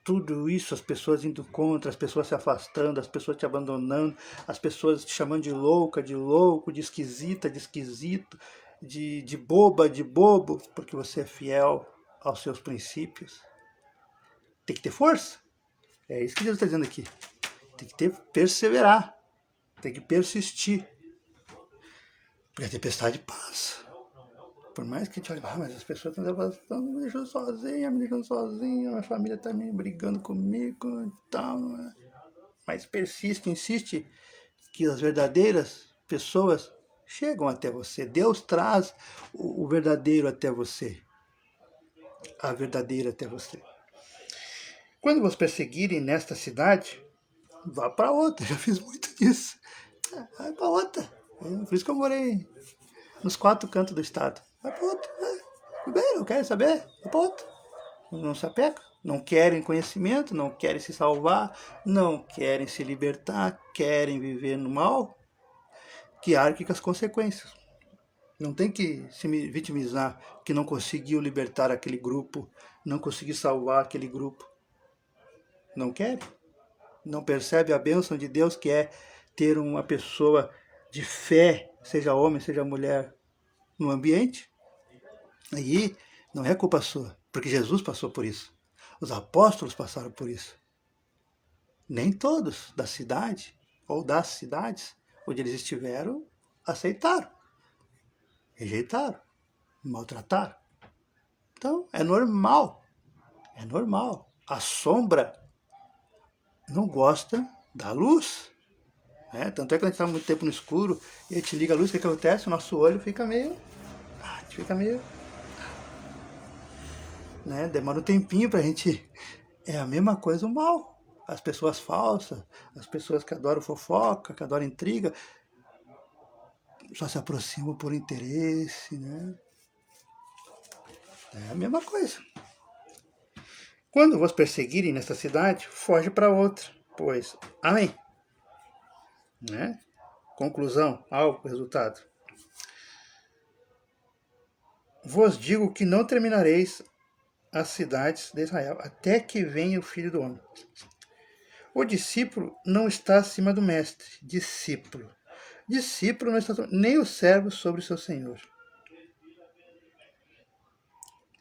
tudo isso, as pessoas indo contra, as pessoas se afastando, as pessoas te abandonando, as pessoas te chamando de louca, de louco, de esquisita, de esquisito, de boba, de bobo, porque você é fiel aos seus princípios. Tem que ter força. É isso que Deus está dizendo aqui. Tem que perseverar, tem que persistir. Porque a tempestade passa. Por mais que a gente olhe, mas as pessoas estão devastando, me deixando sozinha, minha família está me brigando comigo e tal. Mas persiste, insiste que as verdadeiras pessoas chegam até você. Deus traz o verdadeiro até você. A verdadeira até você. Quando vos perseguirem nesta cidade, vá para outra. Já fiz muito disso. Vai para outra. Por isso que eu morei nos 4 cantos do estado. Vai para outra. Bem, não querem saber? Vai para outra. Não se apega. Não querem conhecimento, não querem se salvar, não querem se libertar, querem viver no mal, que arque com as consequências. Não tem que se vitimizar que não conseguiu libertar aquele grupo, não conseguiu salvar aquele grupo. Não quer? Não percebe a bênção de Deus que é ter uma pessoa de fé, seja homem, seja mulher, no ambiente? Aí não é culpa sua, porque Jesus passou por isso. Os apóstolos passaram por isso. Nem todos da cidade ou das cidades onde eles estiveram aceitaram, rejeitaram, maltrataram. Então é normal, é normal. A sombra não gosta da luz. Tanto é que a gente está muito tempo no escuro e a gente liga a luz, o que acontece? O nosso olho fica meio. Demora um tempinho pra gente. É a mesma coisa o mal. As pessoas falsas, as pessoas que adoram fofoca, que adoram intriga. só se aproximam por interesse, né? É a mesma coisa. Quando vos perseguirem nesta cidade, foge para outra, pois, amém. Né? Conclusão, algo, resultado. Vos digo que não terminareis as cidades de Israel, até que venha o Filho do Homem. O discípulo não está acima do mestre. Discípulo não está nem o servo sobre o seu senhor.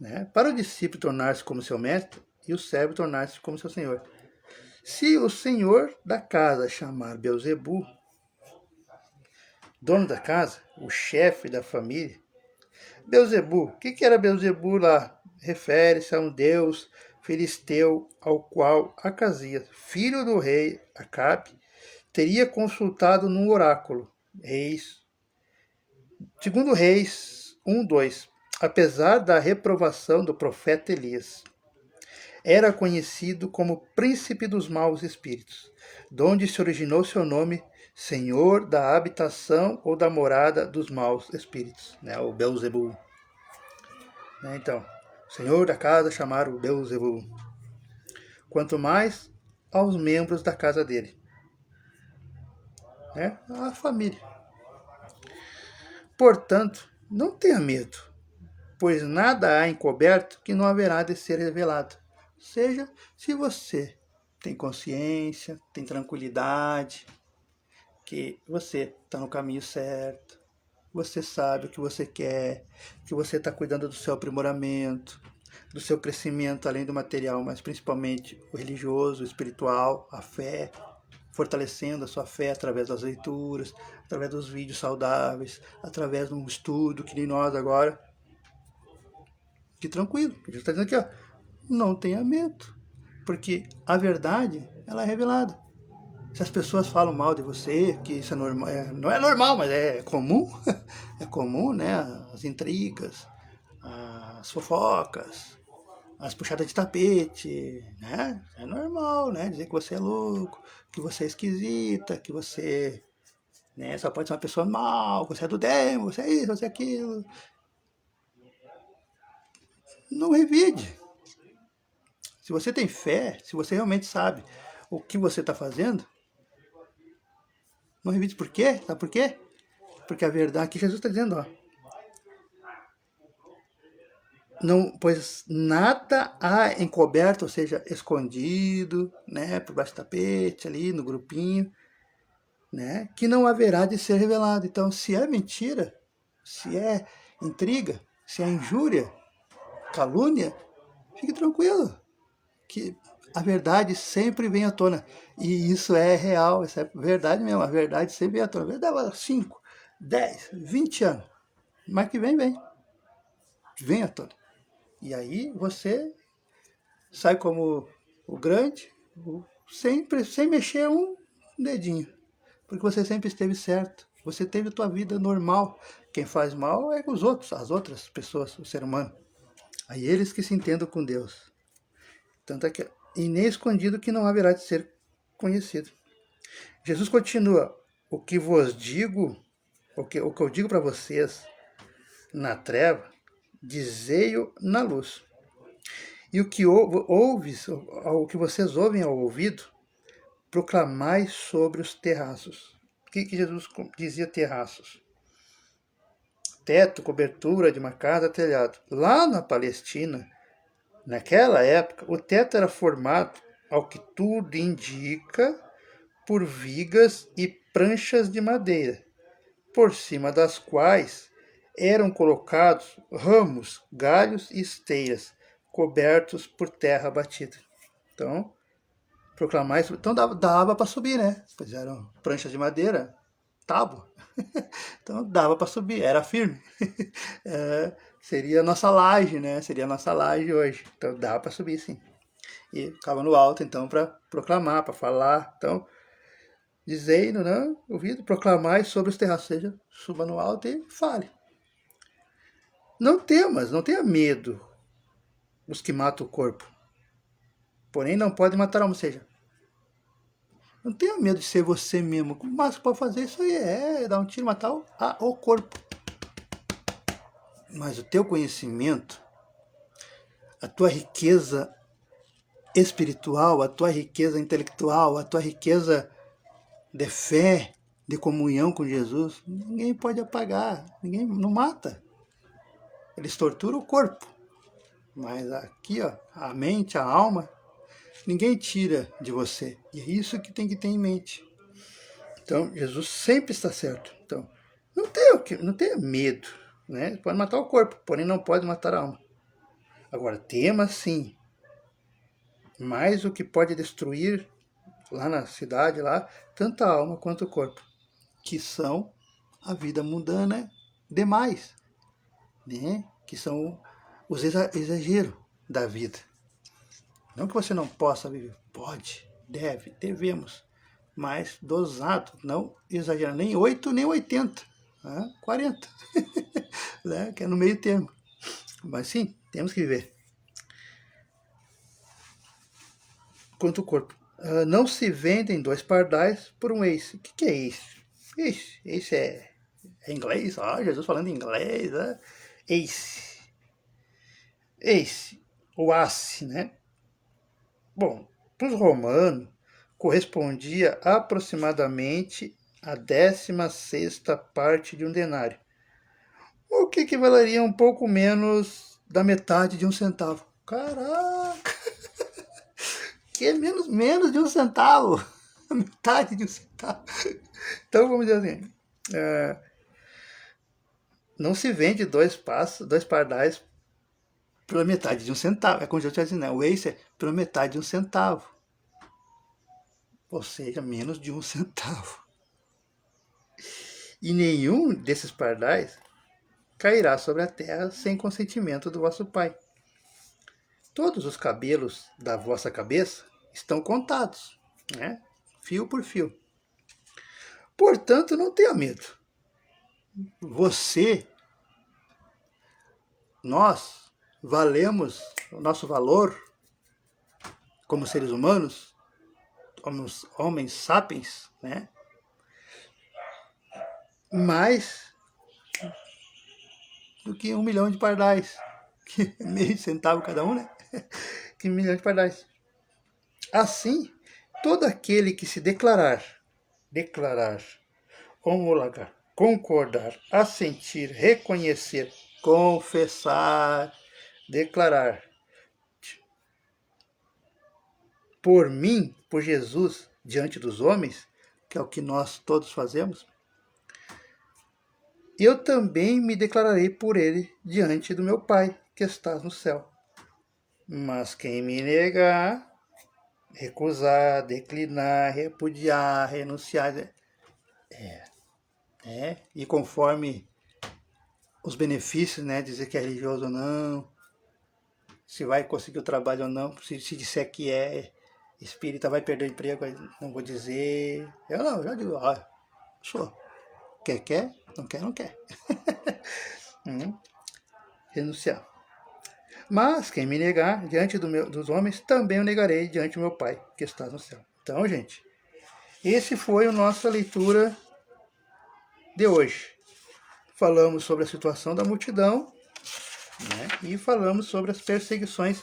Né? Para o discípulo tornar-se como seu mestre e o servo tornar-se como seu senhor. Se o senhor da casa chamar Beelzebu, dono da casa, o chefe da família, Beelzebu, o que era Beelzebu lá? Refere-se a um deus filisteu ao qual Acasias, filho do rei Acabe, teria consultado num oráculo. Segundo Reis 1:2, apesar da reprovação do profeta Elias, era conhecido como príncipe dos maus espíritos, donde se originou seu nome, Senhor da habitação ou da morada dos maus espíritos, né? O Beelzebu. Então, Senhor da casa chamaram o Beelzebu. Quanto mais aos membros da casa dele, né? A família. Portanto, não tenha medo, pois nada há encoberto que não haverá de ser revelado. Ou seja, se você tem consciência, tem tranquilidade, que você está no caminho certo, você sabe o que você quer, que você está cuidando do seu aprimoramento, do seu crescimento além do material, mas principalmente o religioso, o espiritual, a fé, fortalecendo a sua fé através das leituras, através dos vídeos saudáveis, através de um estudo, que nem nós agora. Que tranquilo, a gente está dizendo aqui, ó, não tenha medo, porque a verdade, ela é revelada. Se as pessoas falam mal de você, que isso é normal, não é normal, mas é comum, é comum, né? As intrigas, as fofocas, as puxadas de tapete, né? É normal, né? Dizer que você é louco, que você é esquisita, que você, né, só pode ser uma pessoa mal, você é do demo, você é isso, você é aquilo. Não revide. Se você tem fé, se você realmente sabe o que você está fazendo, não revide. Por quê? Sabe por quê? Porque a verdade, aqui Jesus está dizendo, ó, não, pois nada há encoberto, ou seja, escondido, né, por baixo do tapete, ali no grupinho, né, que não haverá de ser revelado. Então, se é mentira, se é intriga, se é injúria, calúnia, fique tranquilo, que a verdade sempre vem à tona. E isso é real, isso é verdade mesmo, a verdade sempre vem à tona. Dava 5, 10, 20 anos, mas que vem à tona. E aí você sai como o grande, sempre sem mexer um dedinho, porque você sempre esteve certo, você teve a tua vida normal. Quem faz mal é os outros, as outras pessoas, o ser humano. Aí eles que se entendam com Deus. Tanto é que, e nem escondido que não haverá de ser conhecido. Jesus continua, o que vos digo, o que eu digo para vocês na treva, dizei-o na luz. E o que ouves, o que vocês ouvem ao ouvido, proclamai sobre os terraços. O que Jesus dizia terraços? Teto, cobertura de uma casa, telhado. Lá na Palestina, naquela época, o teto era formado, ao que tudo indica, por vigas e pranchas de madeira, por cima das quais eram colocados ramos, galhos e esteiras, cobertos por terra batida. Então, proclamar isso. Então dava para subir, né? Pois eram pranchas de madeira, tábua. Então dava para subir, era firme. Seria a nossa laje, né? Seria a nossa laje hoje. Então dava para subir, sim. E ficava no alto, então, para proclamar, para falar. Então, dizendo, né? Ouvido, proclamar sobre os terraços. Ou seja, suba no alto e fale. Não temas, não tenha medo os que matam o corpo. Porém, não podem matar a alma. Ou seja, Não tenha medo de ser você mesmo. O máximo que pode fazer isso aí é dar um tiro, matar o corpo. Mas o teu conhecimento, a tua riqueza espiritual, a tua riqueza intelectual, a tua riqueza de fé, de comunhão com Jesus, ninguém pode apagar, ninguém não mata. Eles torturam o corpo, mas aqui, ó, a mente, a alma, ninguém tira de você. E é isso que tem que ter em mente. Então, Jesus sempre está certo. Então, não tenha medo, né? Pode matar o corpo, porém não pode matar a alma. Agora, tema sim, mais o que pode destruir lá na cidade, lá, tanto a alma quanto o corpo, que são a vida mundana demais, né? Que são os exageros da vida. Não que você não possa viver, pode, deve, devemos, mas dosado, não exagerando, nem 8 nem 80, né? 40, né? Que é no meio termo. Mas sim, temos que viver. Quanto o corpo. Não se vendem 2 pardais por um eis. O que é isso? Esse é inglês? Jesus falando inglês. Né? Ace, o ace, né? Bom, para os romanos, correspondia aproximadamente a 16ª parte de um denário, o que equivaleria a um pouco menos da metade de um centavo. Caraca! Que é menos de um centavo. A metade de um centavo. Então, vamos dizer assim, não se vende 2 pardais pela metade de um centavo. É como eu estou dizendo, né? O Ace é pela metade de um centavo. Ou seja, menos de um centavo. E nenhum desses pardais cairá sobre a terra sem consentimento do vosso Pai. Todos os cabelos da vossa cabeça estão contados, né? Fio por fio. Portanto, não tenha medo. Nós valemos o nosso valor como seres humanos, homens sapiens, né? Mais do que 1 milhão de pardais, que é meio centavo cada um, né? Que 1 milhão de pardais. Assim, todo aquele que se declarar, homologar, concordar, assentir, reconhecer, confessar, declarar por mim, por Jesus, diante dos homens, que é o que nós todos fazemos, eu também me declararei por ele diante do meu Pai, que está no céu. Mas quem me negar, recusar, declinar, repudiar, renunciar, e conforme os benefícios, né, dizer que é religioso ou não, se vai conseguir o trabalho ou não, se disser que é espírita, vai perder o emprego, não vou dizer. Eu já digo, sou. Quer, não quer. Renunciar. Mas quem me negar diante dos homens, também eu negarei diante do meu Pai, que está no céu. Então, gente, esse foi a nossa leitura de hoje. Falamos sobre a situação da multidão, né? E falamos sobre as perseguições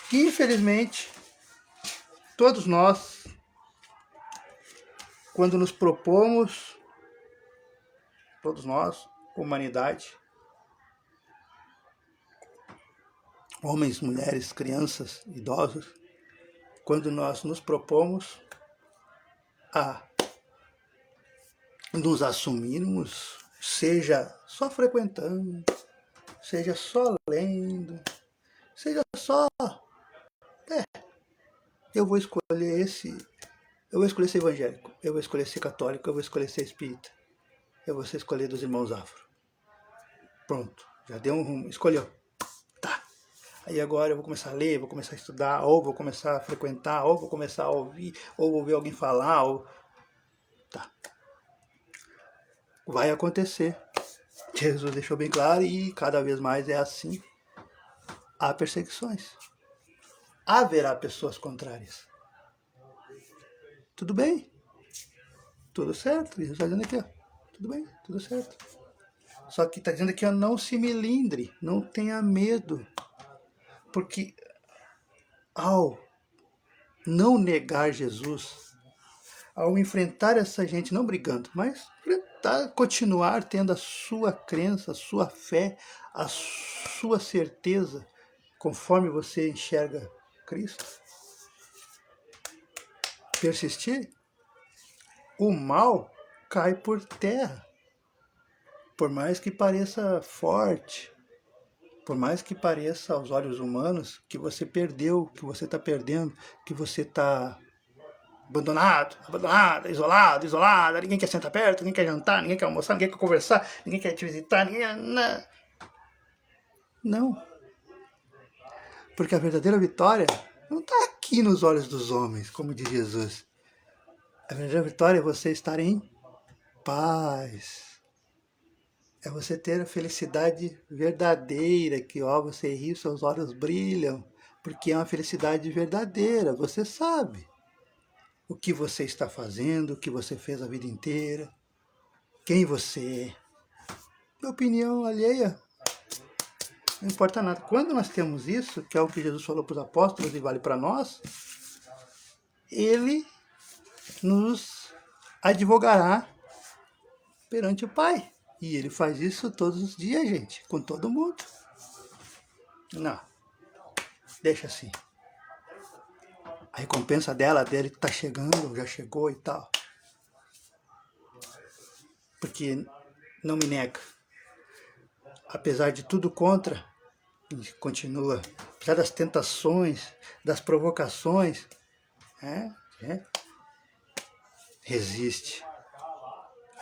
que, infelizmente, todos nós, quando nos propomos, todos nós, humanidade, homens, mulheres, crianças, idosos, quando nós nos propomos a nos assumirmos, seja só frequentando, seja só lendo, seja só, eu vou escolher esse evangélico, eu vou escolher ser católico, eu vou escolher ser espírita, eu vou escolher dos irmãos afro. Pronto, já deu um rumo, escolheu. Tá. Aí agora eu vou começar a ler, vou começar a estudar, ou vou começar a frequentar, ou vou começar a ouvir, ou ouvir alguém falar, ou... Tá. Vai acontecer. Jesus deixou bem claro e cada vez mais é assim. Há perseguições. Haverá pessoas contrárias. tudo bem, tudo certo. Jesus está dizendo aqui, ó, tudo bem, tudo certo. Só que está dizendo aqui, ó, não se melindre, não tenha medo. Porque ao não negar Jesus, ao enfrentar essa gente, não brigando, mas enfrentar, continuar tendo a sua crença, a sua fé, a sua certeza, conforme você enxerga Cristo, persistir, o mal cai por terra. Por mais que pareça forte, por mais que pareça aos olhos humanos que você perdeu, que você está perdendo, que você está abandonado, isolado, isolada, ninguém quer sentar perto, ninguém quer jantar, ninguém quer almoçar, ninguém quer conversar, ninguém quer te visitar, ninguém... Não. Porque a verdadeira vitória não está aqui nos olhos dos homens, como diz Jesus. A verdadeira vitória é você estar em paz. É você ter a felicidade verdadeira, que ó, você ri, seus olhos brilham, porque é uma felicidade verdadeira, você sabe o que você está fazendo, o que você fez a vida inteira, quem você é. Opinião alheia não importa nada. Quando nós temos isso, que é o que Jesus falou para os apóstolos e vale para nós, ele nos advogará perante o Pai. E ele faz isso todos os dias, gente, com todo mundo. Não, deixa assim. A recompensa dele está chegando, já chegou e tal. Porque não me nega. Apesar de tudo contra, ele continua. Apesar das tentações, das provocações, resiste.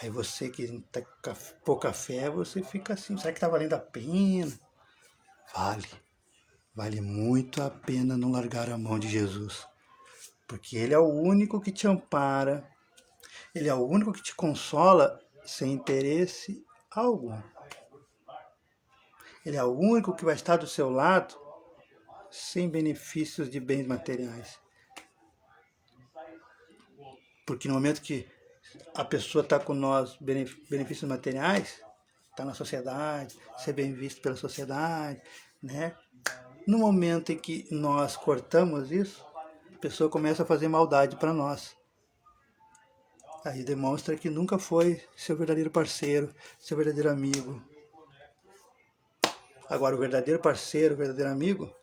Aí você que está com pouca fé, você fica assim, será que está valendo a pena? Vale. Vale muito a pena não largar a mão de Jesus. Porque Ele é o único que te ampara, Ele é o único que te consola sem interesse algum. Ele é o único que vai estar do seu lado sem benefícios de bens materiais. Porque no momento que a pessoa está com nós, benefícios materiais, está na sociedade, ser bem visto pela sociedade, né? No momento em que nós cortamos isso, a pessoa começa a fazer maldade para nós. Aí demonstra que nunca foi seu verdadeiro parceiro, seu verdadeiro amigo. Agora, o verdadeiro parceiro, o verdadeiro amigo,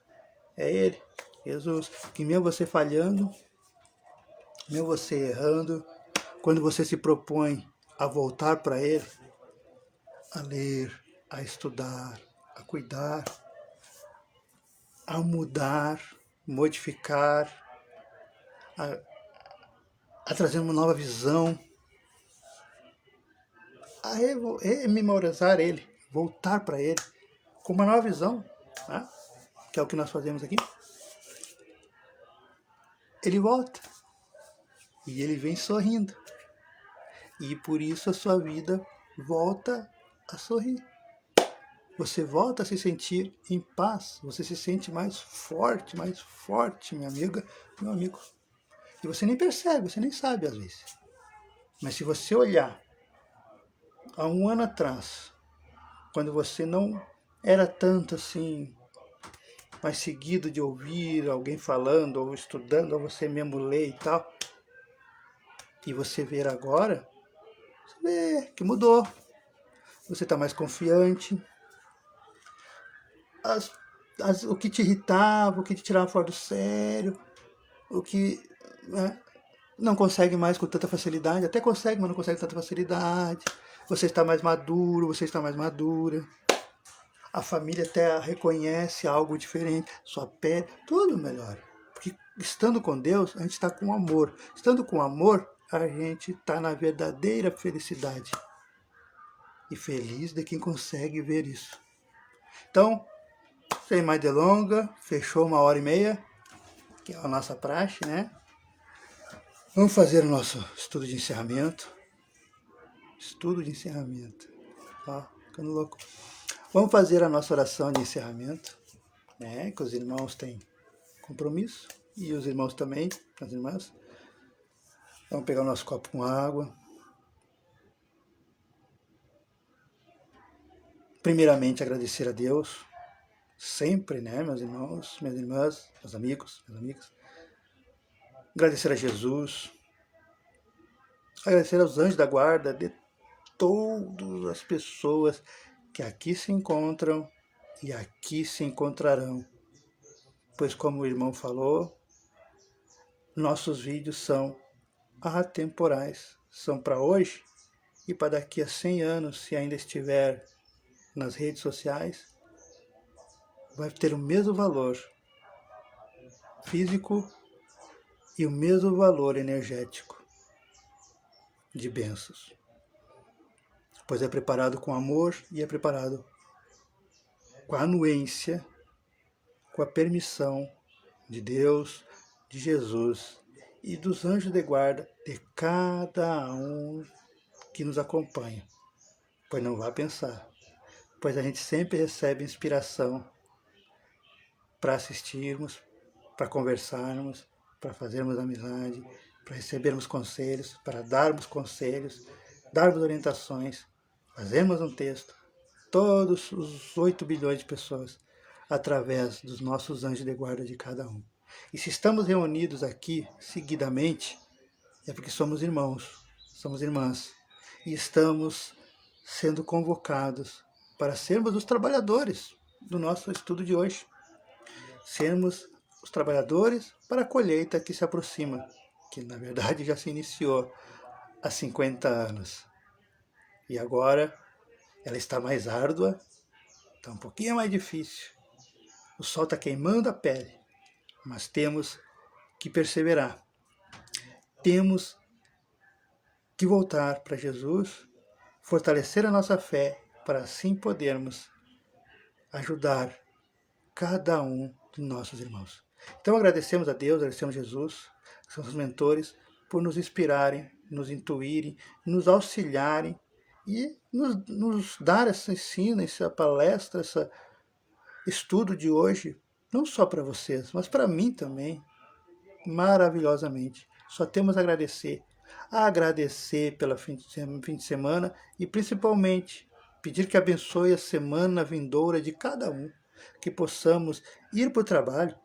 é Ele, Jesus. Que mesmo você falhando, mesmo você errando, quando você se propõe a voltar para Ele, a ler, a estudar, a cuidar, a mudar, modificar, a trazer uma nova visão, a rememorizar Ele, voltar para Ele, com uma nova visão, né? Que é o que nós fazemos aqui. Ele volta e Ele vem sorrindo. E por isso a sua vida volta a sorrir. Você volta a se sentir em paz, você se sente mais forte, minha amiga, meu amigo. E você nem percebe, você nem sabe às vezes. Mas se você olhar há um ano atrás, quando você não era tanto assim, mais seguido de ouvir alguém falando, ou estudando, ou você mesmo ler e tal, e você ver agora, você vê que mudou. Você está mais confiante. O que te irritava, o que te tirava fora do sério, o que não consegue mais com tanta facilidade, até consegue, mas não consegue com tanta facilidade. Você está mais maduro, você está mais madura. A família até reconhece algo diferente, sua pele, tudo melhora. Porque estando com Deus, a gente está com amor. Estando com amor, a gente está na verdadeira felicidade. E feliz de quem consegue ver isso. Então, sem mais delongas, fechou 1h30, que é a nossa praxe, né? Vamos fazer o nosso estudo de encerramento. Estudo de encerramento. Ó, ficando louco. Vamos fazer a nossa oração de encerramento, né? Que os irmãos têm compromisso, e os irmãos também, as irmãs. Vamos pegar o nosso copo com água. Primeiramente, agradecer a Deus, sempre, né, meus irmãos, minhas irmãs, meus amigos, minhas amigas. Agradecer a Jesus, agradecer aos anjos da guarda de todas as pessoas que aqui se encontram e aqui se encontrarão. Pois, como o irmão falou, nossos vídeos são atemporais, são para hoje e para daqui a 100 anos, se ainda estiver nas redes sociais, vai ter o mesmo valor físico e o mesmo valor energético de bênçãos. Pois é preparado com amor e é preparado com a anuência, com a permissão de Deus, de Jesus e dos anjos de guarda de cada um que nos acompanha. Pois não vá pensar, pois a gente sempre recebe inspiração para assistirmos, para conversarmos, para fazermos amizade, para recebermos conselhos, para darmos conselhos, darmos orientações, fazermos um texto, todos os 8 bilhões de pessoas, através dos nossos anjos de guarda de cada um. E se estamos reunidos aqui seguidamente, é porque somos irmãos, somos irmãs, e estamos sendo convocados para sermos os trabalhadores do nosso estudo de hoje. Sermos os trabalhadores para a colheita que se aproxima, que na verdade já se iniciou há 50 anos. E agora ela está mais árdua, está um pouquinho mais difícil. O sol está queimando a pele, mas temos que perseverar. Temos que voltar para Jesus, fortalecer a nossa fé, para assim podermos ajudar cada um de nossos irmãos. Então agradecemos a Deus, agradecemos a Jesus, que são os mentores, por nos inspirarem, nos intuírem, nos auxiliarem e nos dar esse ensino, essa palestra, esse estudo de hoje, não só para vocês, mas para mim também, maravilhosamente. Só temos a agradecer pelo fim de semana e principalmente pedir que abençoe a semana vindoura de cada um, que possamos ir para o trabalho,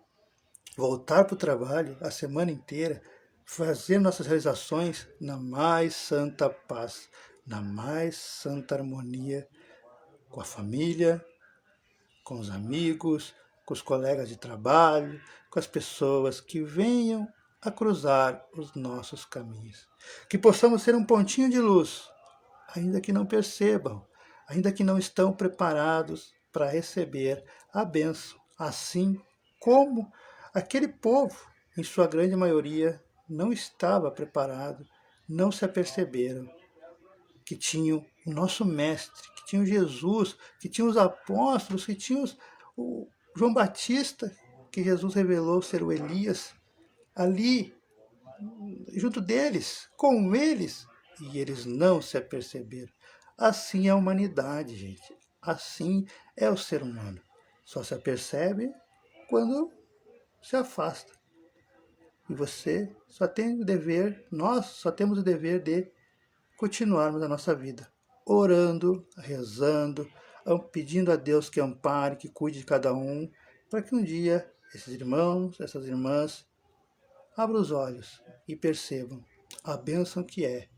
voltar para o trabalho a semana inteira, fazer nossas realizações na mais santa paz, na mais santa harmonia, com a família, com os amigos, com os colegas de trabalho, com as pessoas que venham a cruzar os nossos caminhos. Que possamos ser um pontinho de luz, ainda que não percebam, ainda que não estão preparados para receber a bênção, assim como aquele povo, em sua grande maioria, não estava preparado, não se aperceberam que tinham o nosso mestre, que tinham Jesus, que tinham os apóstolos, que tinham o João Batista, que Jesus revelou ser o Elias, ali, junto deles, com eles, e eles não se aperceberam. Assim é a humanidade, gente. Assim é o ser humano. Só se apercebe quando se afasta. E você só tem o dever, nós só temos o dever de continuarmos a nossa vida, orando, rezando, pedindo a Deus que ampare, que cuide de cada um, para que um dia esses irmãos, essas irmãs, abram os olhos e percebam a bênção que é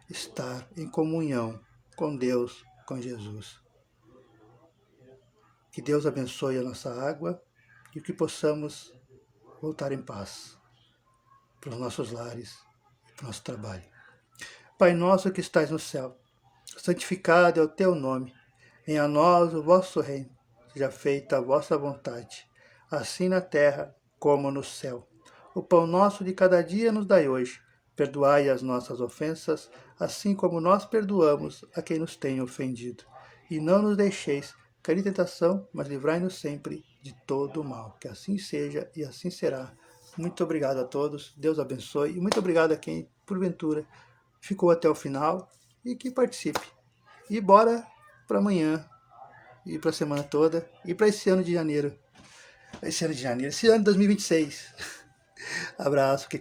estar em comunhão com Deus, com Jesus. Que Deus abençoe a nossa água e que possamos voltar em paz para os nossos lares e para o nosso trabalho. Pai nosso que estais no céu, santificado é o teu nome. Venha a nós o vosso reino. Seja feita a vossa vontade, assim na terra como no céu. O pão nosso de cada dia nos dai hoje. Perdoai as nossas ofensas, assim como nós perdoamos a quem nos tem ofendido. E não nos deixeis cair em tentação, mas livrai-nos sempre de todo o mal. Que assim seja e assim será. Muito obrigado a todos. Deus abençoe. E muito obrigado a quem, porventura, ficou até o final e que participe. E bora para amanhã, e para a semana toda, e para esse ano de janeiro. Esse ano de 2026. Abraço.